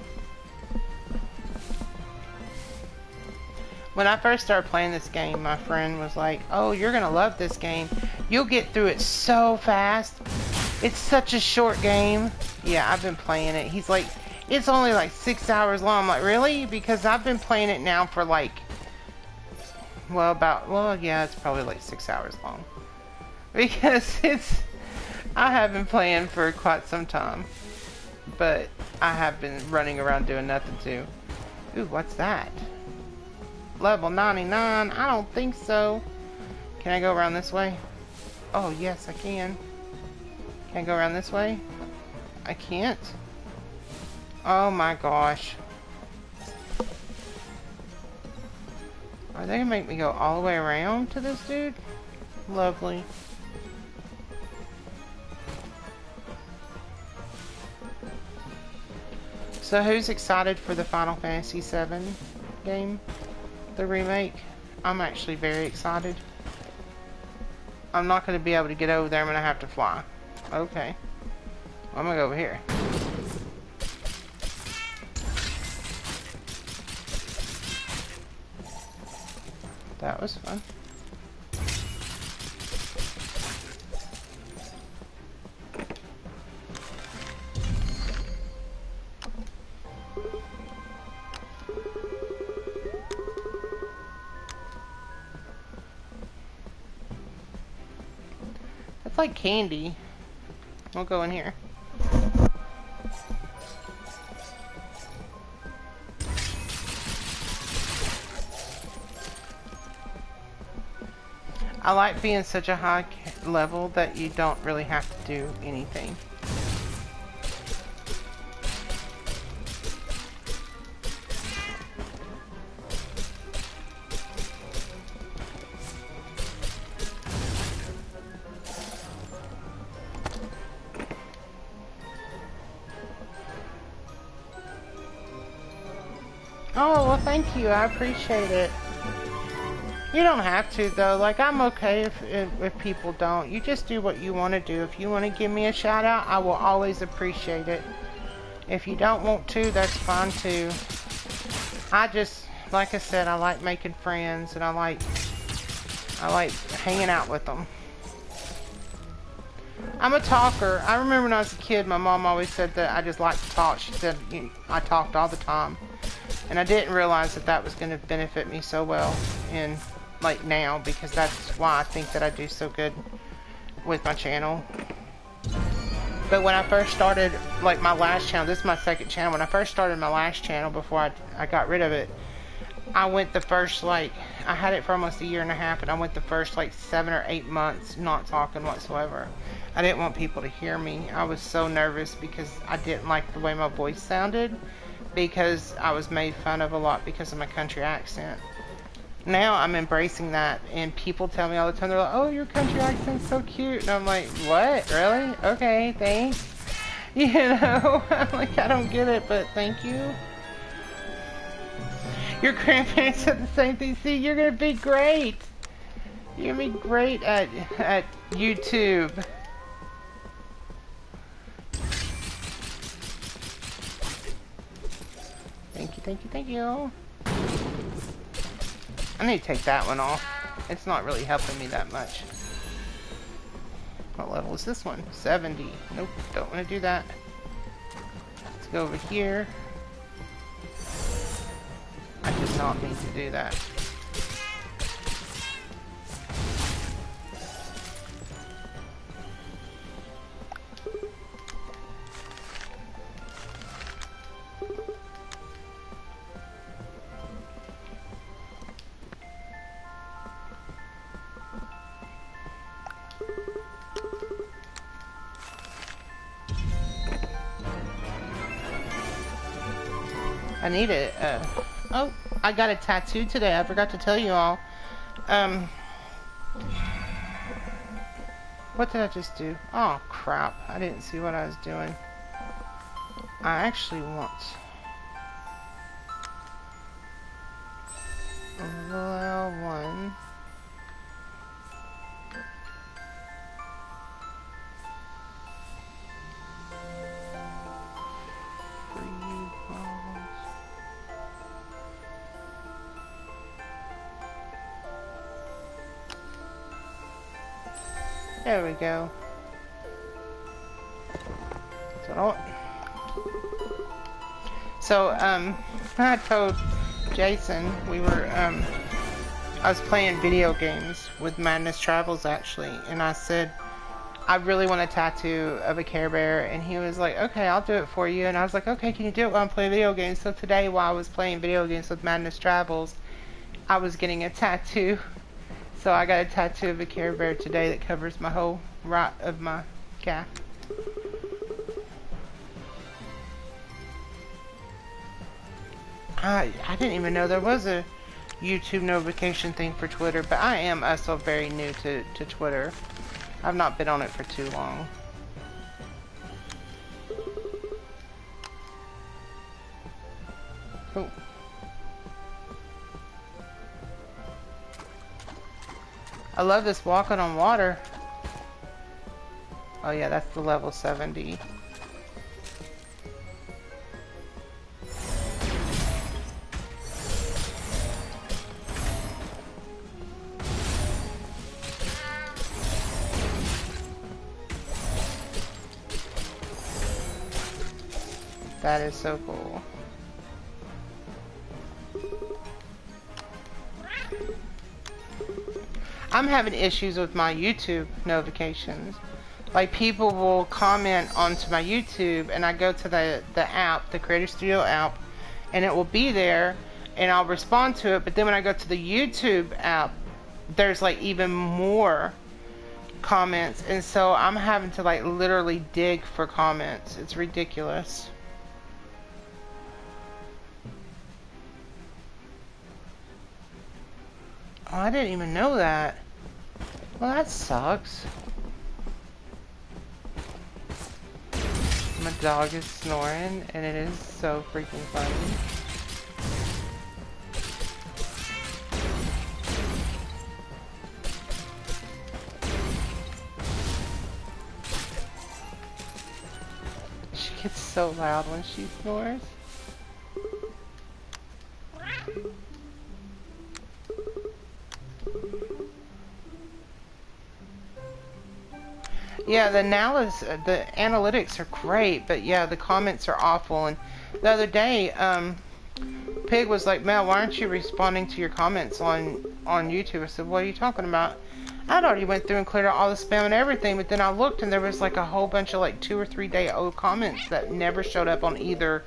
When I first started playing this game, my friend was like, oh, you're gonna love this game. You'll get through it so fast. It's such a short game. Yeah, I've been playing it. He's like, it's only like 6 hours long. I'm like, really? Because I've been playing it now for like, well, yeah, it's probably like 6 hours long. Because I have been playing for quite some time. But I have been running around doing nothing too. Ooh, what's that? Level 99? I don't think so. Can I go around this way? Oh, yes, I can. Can I go around this way? I can't. Oh my gosh. Are they gonna make me go all the way around to this dude? Lovely. So who's excited for the Final Fantasy VII game? The remake? I'm actually very excited. I'm not going to be able to get over there. I'm going to have to fly. Okay. Well, I'm going to go over here. That was fun. That's like candy. We'll go in here. I like being such a high level that you don't really have to do anything. Oh, well, thank you. I appreciate it. You don't have to, though. Like, I'm okay if people don't. You just do what you want to do. If you want to give me a shout out, I will always appreciate it. If you don't want to, that's fine too. I just, like I said, I like making friends, and I like hanging out with them. I'm a talker. I remember when I was a kid, my mom always said that I just like to talk. She said I talked all the time. And I didn't realize that that was going to benefit me so well in, like, now, because that's why I think that I do so good with my channel. But when I first started, like, my last channel, this is my second channel. When I first started my last channel before I got rid of it, I went the first, like, I had it for almost a year and a half, and I went the first, like, 7 or 8 months not talking whatsoever. I didn't want people to hear me. I was so nervous because I didn't like the way my voice sounded, because I was made fun of a lot because of my country accent. Now I'm embracing that, and people tell me all the time, they're like, oh, your country accent's so cute. And I'm like, what? Really? Okay, thanks. You know, I'm like, I don't get it, but thank you. Your grandparents said the same thing. See, you're gonna be great. You're gonna be great at YouTube. Thank you, thank you, thank you. I need to take that one off. It's not really helping me that much. What level is this one? 70. Nope, don't want to do that. Let's go over here. I did not mean to do that. I need it. Oh, I got a tattoo today. I forgot to tell you all. What did I just do? Oh, crap. I didn't see what I was doing. I actually want a little one. There we go. That's what I want. So, I told Jason we were, I was playing video games with Madness Travels actually, and I said, I really want a tattoo of a Care Bear, and he was like, okay, I'll do it for you, and I was like, okay, can you do it while I'm playing video games? So today, while I was playing video games with Madness Travels, I was getting a tattoo. So I got a tattoo of a Care Bear today that covers my whole right of my calf. I didn't even know there was a YouTube notification thing for Twitter, but I am also very new to Twitter. I've not been on it for too long. Cool. I love this walking on water. Oh yeah, that's the level 70. That is so cool. I'm having issues with my YouTube notifications. Like, people will comment onto my YouTube, and I go to the app, the Creator Studio app, and it will be there, and I'll respond to it. But then when I go to the YouTube app, there's like even more comments, and so I'm having to like literally dig for comments. It's ridiculous. Oh, I didn't even know that. Well, that sucks. My dog is snoring, and it is so freaking funny. She gets so loud when she snores. Yeah, the analytics are great, but yeah, the comments are awful. And the other day, Pig was like, Mel, why aren't you responding to your comments on YouTube? I said, what are you talking about? I'd already went through and cleared out all the spam and everything, but then I looked and there was like a whole bunch of like 2 or 3 day old comments that never showed up on either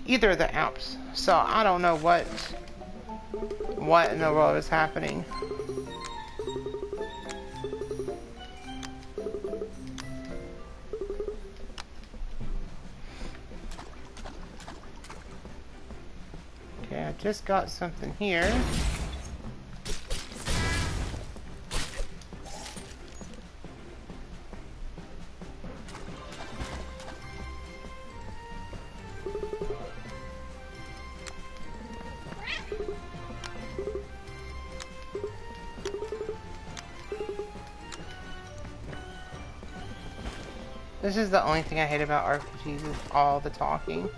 of the apps. So I don't know what what in the world is happening. Okay, I just got something here. This is the only thing I hate about RPGs is all the talking.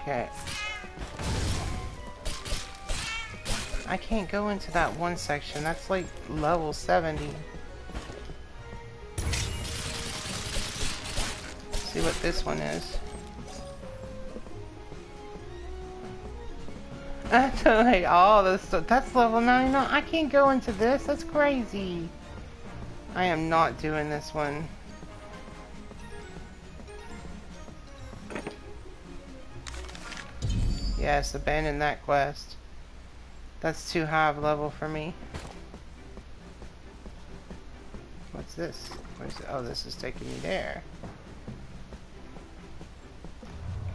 Okay. I can't go into that one section. That's like level 70. Let's see what this one is. That's like all this stuff. That's level 99. I can't go into this. That's crazy. I am not doing this one. Yes, abandon that quest. That's too high of a level for me. What's this? Where's it? Oh, this is taking me there.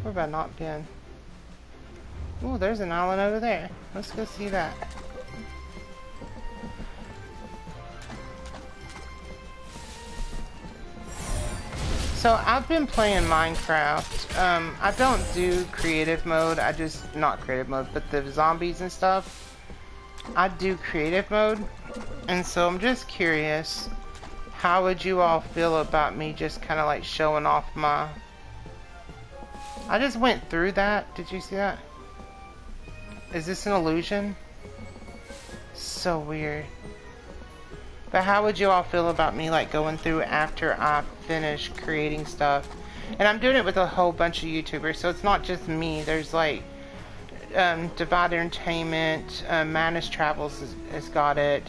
Where have I not been? Oh, there's an island over there. Let's go see that. So I've been playing Minecraft. I don't do creative mode. I just, not creative mode, but the zombies and stuff. I do creative mode. And so I'm just curious, how would you all feel about me just kind of like showing off my... I just went through that. Did you see that? Is this an illusion? So weird. But how would you all feel about me like going through after I finish creating stuff? And I'm doing it with a whole bunch of YouTubers, so it's not just me. There's like Divide Entertainment, Madness Travels has got it,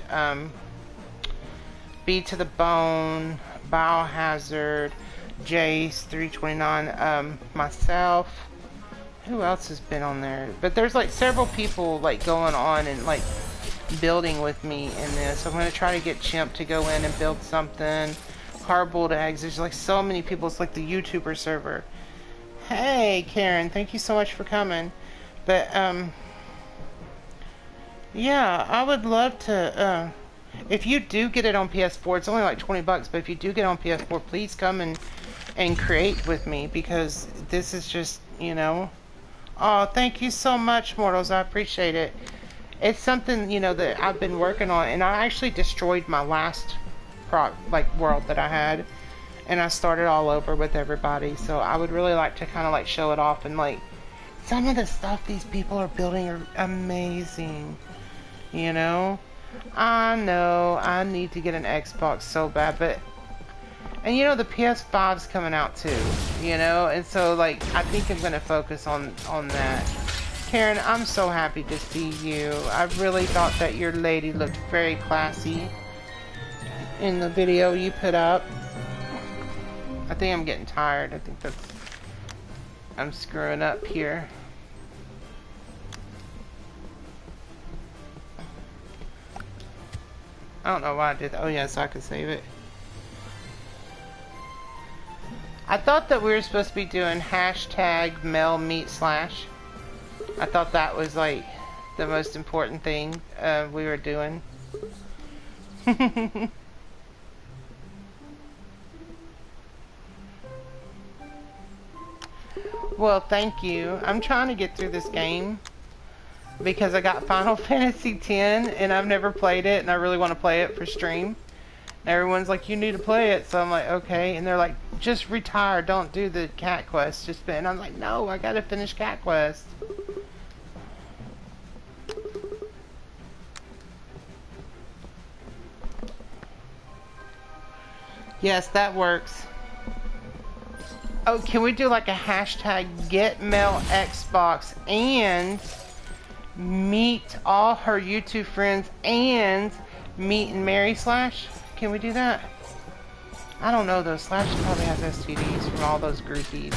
Beat to the Bone, Biohazard, Jace 329, myself. Who else has been on there? But there's like several people like going on and like building with me in this. I'm going to try to get Chimp to go in and build something. Hard-boiled eggs. There's like so many people. It's like the YouTuber server. Hey, Karen. Thank you so much for coming. But, yeah, I would love to, if you do get it on PS4, it's only like 20 bucks, but if you do get it on PS4, please come and create with me, because this is just, you know... Oh, thank you so much, Mortals. I appreciate it. It's something, you know, that I've been working on, and I actually destroyed my last world that I had, and I started all over with everybody. So I would really like to kind of like show it off, and like some of the stuff these people are building are amazing. You know, I know I need to get an Xbox so bad, but. And you know, the PS5's coming out too, you know, and so like I think I'm gonna focus on that. Karen, I'm so happy to see you. I really thought that your lady looked very classy in the video you put up. I think I'm getting tired. I think that's... I'm screwing up here. I don't know why I did that. Oh yeah, so I could save it. I thought that we were supposed to be doing hashtag Mel Meet Slash. I thought that was like the most important thing we were doing. Well, thank you. I'm trying to get through this game because I got Final Fantasy X and I've never played it, and I really want to play it for stream. Everyone's like, you need to play it, so I'm like, okay, and they're like, just retire, don't do the cat quest, and I'm like, no, I gotta finish cat quest. Yes, that works. Oh, can we do like a hashtag get Mel Xbox and meet all her YouTube friends and meet and marry slash? Can we do that? I don't know though. Slash probably has STDs from all those groupies.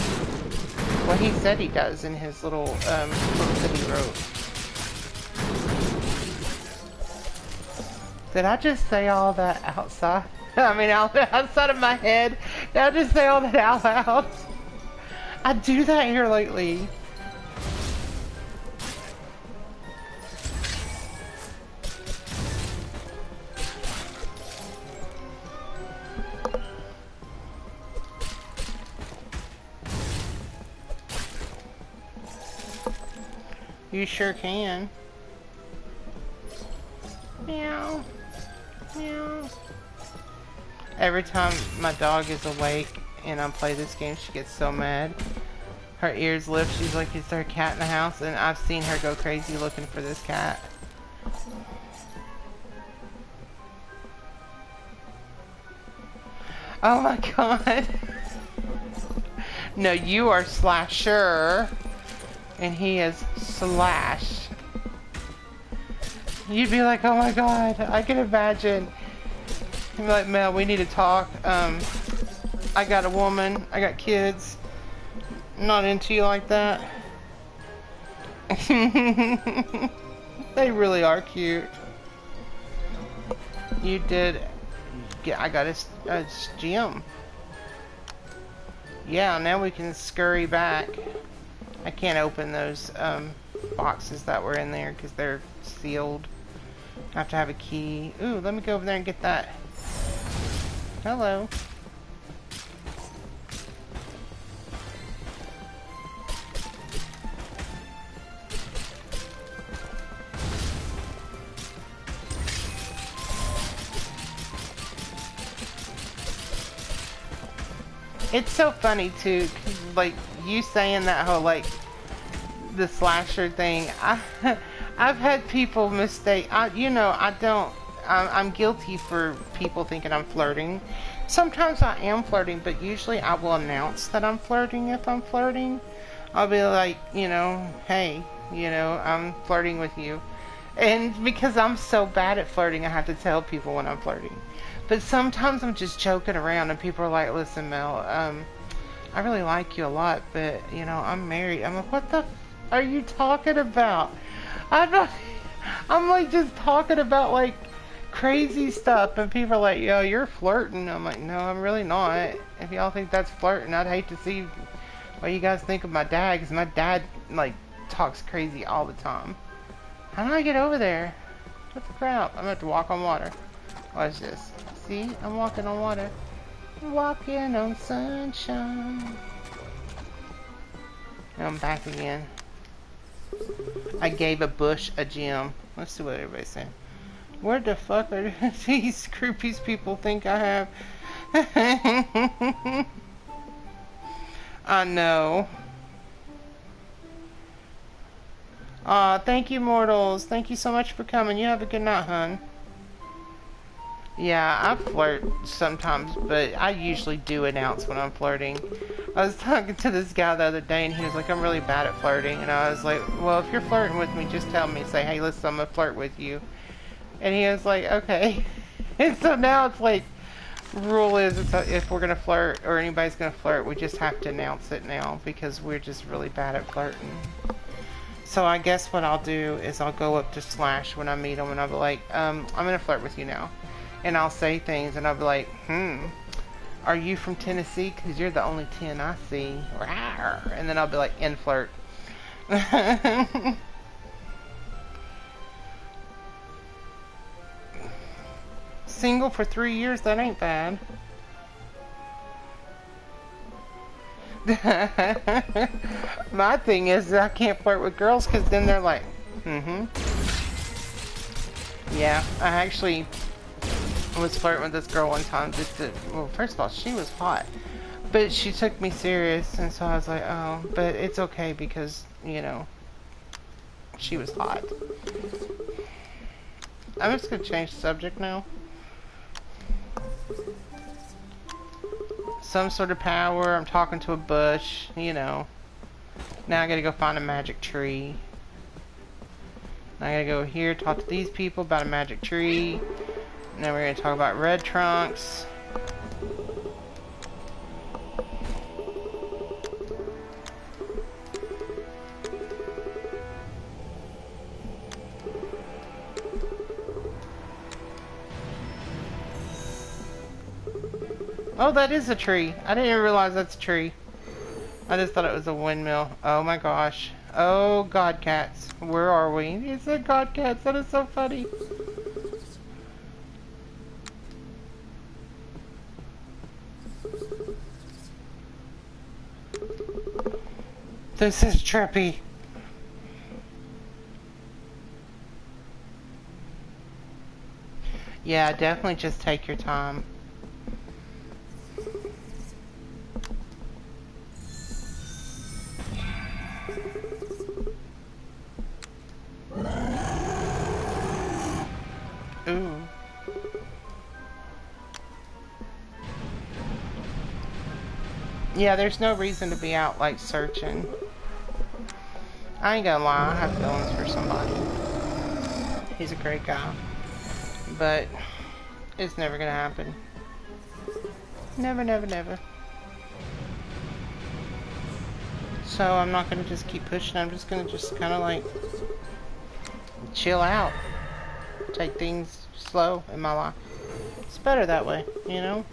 Well, he said he does in his little book that he wrote. Did I just say all that outside? I mean, outside of my head. Did I just say all that out loud? I do that here lately. You sure can. Meow. Meow. Every time my dog is awake and I play this game, she gets so mad. Her ears lift. She's like, is there a cat in the house? And I've seen her go crazy looking for this cat. Oh my god. No, you are Slasher. And he is Slash. You'd be like, oh my god, I can imagine. You'd be like, Mel, we need to talk. I got a woman, I got kids. I'm not into you like that. They really are cute. You did get, I got a gym. Yeah, now we can scurry back. I can't open those boxes that were in there because they're sealed. I have to have a key. Ooh, let me go over there and get that. Hello. It's so funny too, 'cause, like, you saying that whole, like, the slasher thing. I've had people mistake, you know, I'm guilty for people thinking I'm flirting. Sometimes I am flirting, but usually I will announce that I'm flirting if I'm flirting. I'll be like, you know, hey, you know, I'm flirting with you. And because I'm so bad at flirting, I have to tell people when I'm flirting. But sometimes I'm just joking around and people are like, listen, Mel, I really like you a lot, but, you know, I'm married. I'm like, what the f are you talking about? I'm like just talking about like crazy stuff and people are like, yo, you're flirting. I'm like, no, I'm really not. If y'all think that's flirting, I'd hate to see what you guys think of my dad, because my dad, like, talks crazy all the time. How do I get over there? What the crap? I'm gonna have to walk on water. Watch this. See? I'm walking on water. Walking on sunshine. And I'm back again. I gave a bush a gym. Let's see what everybody's saying. Where the fuck are these groupies people think I have? I know. Aw, thank you, Mortals. Thank you so much for coming. You have a good night, hon. Yeah, I flirt sometimes, but I usually do announce when I'm flirting. I was talking to this guy the other day, and he was like, I'm really bad at flirting. And I was like, well, if you're flirting with me, just tell me. Say, hey, listen, I'm going to flirt with you. And he was like, okay. And so now it's like, rule is if we're going to flirt, or anybody's going to flirt, we just have to announce it now, because we're just really bad at flirting. So I guess what I'll do is I'll go up to Slash when I meet him, and I'll be like, I'm going to flirt with you now. And I'll say things, and I'll be like, are you from Tennessee? Because you're the only 10 I see. And then I'll be like, in flirt. Single for 3 years, that ain't bad. My thing is I can't flirt with girls because then they're like, Yeah, I actually was flirting with this girl one time just to, well, first of all, she was hot, but she took me serious, and so I was like, oh, but it's okay because, you know, she was hot. I'm just gonna change the subject now. Some sort of power, I'm talking to a bush, you know. Now I gotta go find a magic tree. I gotta go here, talk to these people about a magic tree. Now we're gonna talk about red trunks. Oh, that is a tree. I didn't even realize that's a tree. I just thought it was a windmill. Oh my gosh. Oh, God cats. Where are we? It said God cats. That is so funny. This is trippy. Yeah, definitely just take your time. Ooh. Yeah, there's no reason to be out, like, searching. I ain't gonna lie, I have feelings for somebody. He's a great guy. But it's never gonna happen. Never, never, never. So I'm not gonna just keep pushing. I'm just gonna kind of like chill out. Take things slow in my life. It's better that way, you know?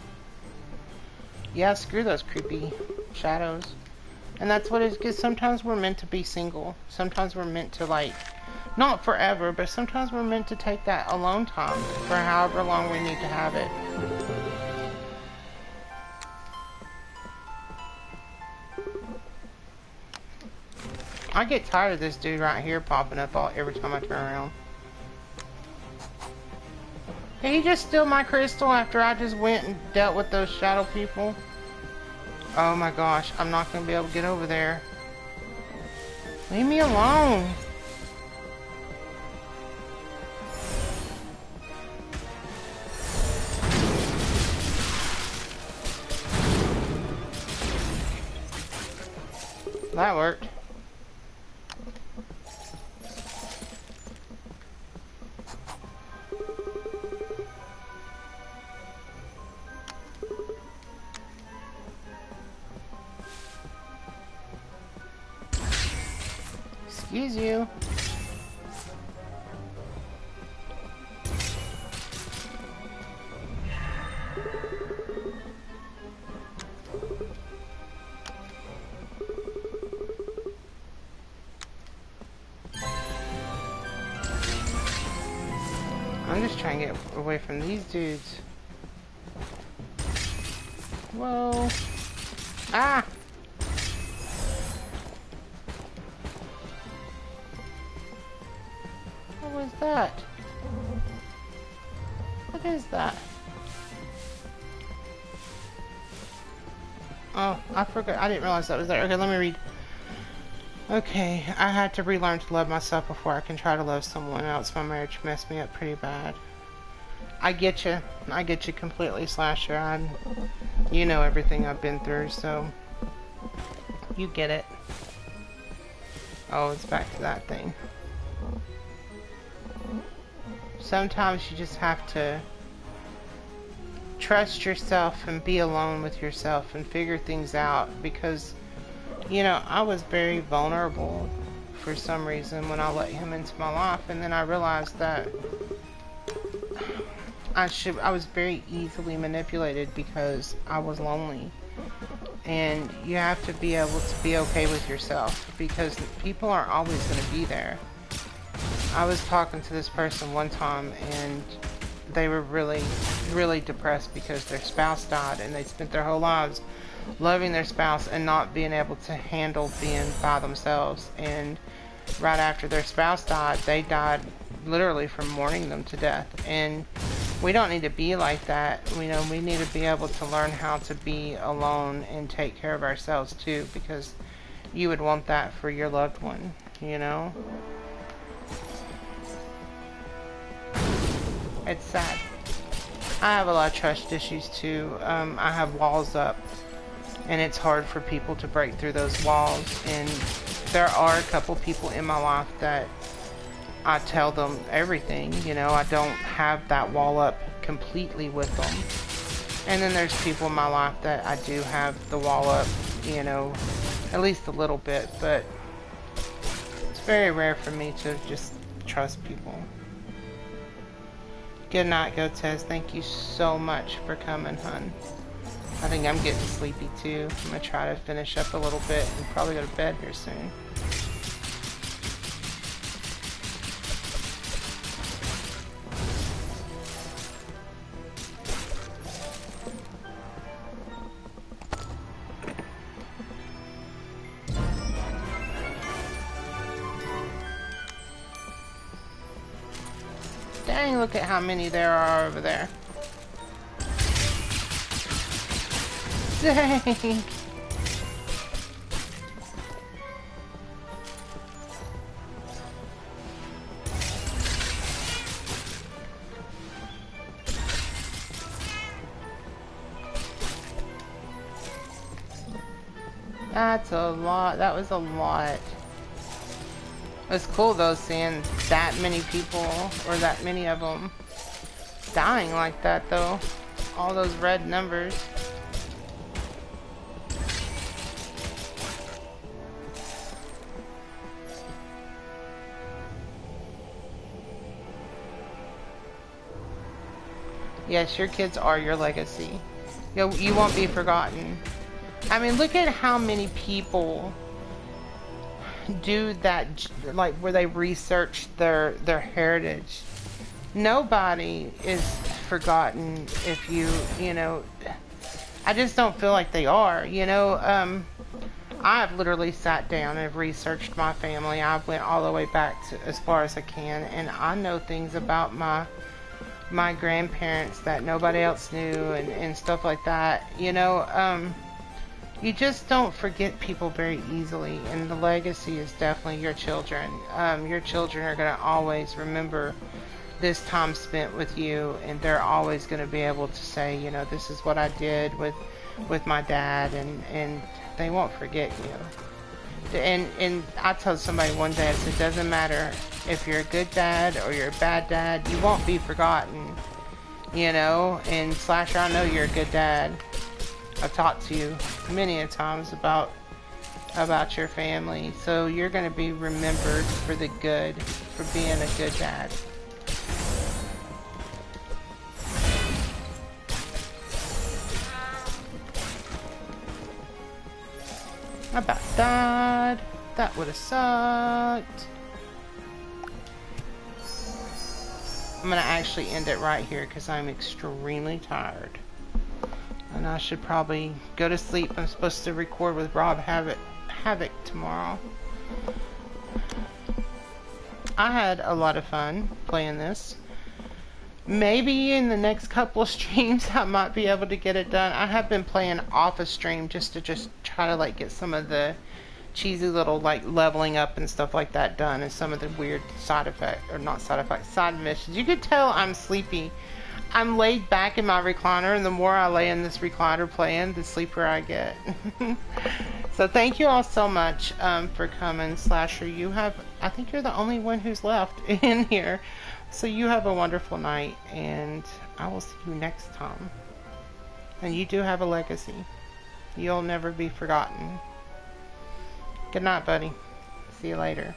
Yeah, screw those creepy shadows. And that's what it is, because sometimes we're meant to be single. Sometimes we're meant to, like, not forever, but sometimes we're meant to take that alone time for however long we need to have it. I get tired of this dude right here popping up every time I turn around. Did he just steal my crystal after I just went and dealt with those shadow people? Oh my gosh, I'm not going to be able to get over there. Leave me alone. That worked. Excuse you. I'm just trying to get away from these dudes. Whoa. Ah! What was that? What is that? Oh, I forgot. I didn't realize that was there. Okay, let me read. Okay, I had to relearn to love myself before I can try to love someone else. My marriage messed me up pretty bad. I get you. I get you completely, Slasher. You know everything I've been through, so you get it. Oh, it's back to that thing. Sometimes you just have to trust yourself and be alone with yourself and figure things out, because, you know, I was very vulnerable for some reason when I let him into my life, and then I realized that I was very easily manipulated because I was lonely. And you have to be able to be okay with yourself, because people aren't always going to be there. I was talking to this person one time, and they were really, really depressed because their spouse died, and they spent their whole lives loving their spouse and not being able to handle being by themselves. And right after their spouse died, they died literally from mourning them to death. And we don't need to be like that. You know, we need to be able to learn how to be alone and take care of ourselves too, because you would want that for your loved one, you know? It's sad. I have a lot of trust issues too. I have walls up, and it's hard for people to break through those walls. And there are a couple people in my life that I tell them everything, you know. I don't have that wall up completely with them. And then there's people in my life that I do have the wall up, you know, at least a little bit, but it's very rare for me to just trust people. Good night, Gotez. Thank you so much for coming, hun. I think I'm getting sleepy too. I'm gonna try to finish up a little bit and probably go to bed here soon. Dang, look at how many there are over there. Dang. That's a lot. That was a lot. It's cool though seeing that many people, or that many of them, dying like that though. All those red numbers. Yes, your kids are your legacy. You won't be forgotten. I mean, look at how many people do that, like where they research their heritage. Nobody is forgotten if you know, I just don't feel like they are, you know. I've literally sat down and researched my family. I went all the way back to as far as I can, and I know things about my grandparents that nobody else knew, and stuff like that, you know. You just don't forget people very easily, and the legacy is definitely your children. Your children are going to always remember this time spent with you, and they're always going to be able to say, you know, this is what I did with my dad, and they won't forget you. And I told somebody one day, I said, it doesn't matter if you're a good dad or you're a bad dad, you won't be forgotten, you know. And Slasher, I know you're a good dad. I've talked to you many a times about your family, so you're going to be remembered for the good, for being a good dad. I about died. That would have sucked. I'm going to actually end it right here because I'm extremely tired. And I should probably go to sleep. I'm supposed to record with Rob Havoc tomorrow. I had a lot of fun playing this. Maybe in the next couple of streams I might be able to get it done. I have been playing off a stream just to try to like get some of the cheesy little like leveling up and stuff like that done, and some of the weird side missions. You could tell I'm sleepy. I'm laid back in my recliner, and the more I lay in this recliner playing, the sleepier I get. So thank you all so much for coming. Slasher, you have, I think you're the only one who's left in here. So you have a wonderful night, and I will see you next time. And you do have a legacy. You'll never be forgotten. Good night, buddy. See you later.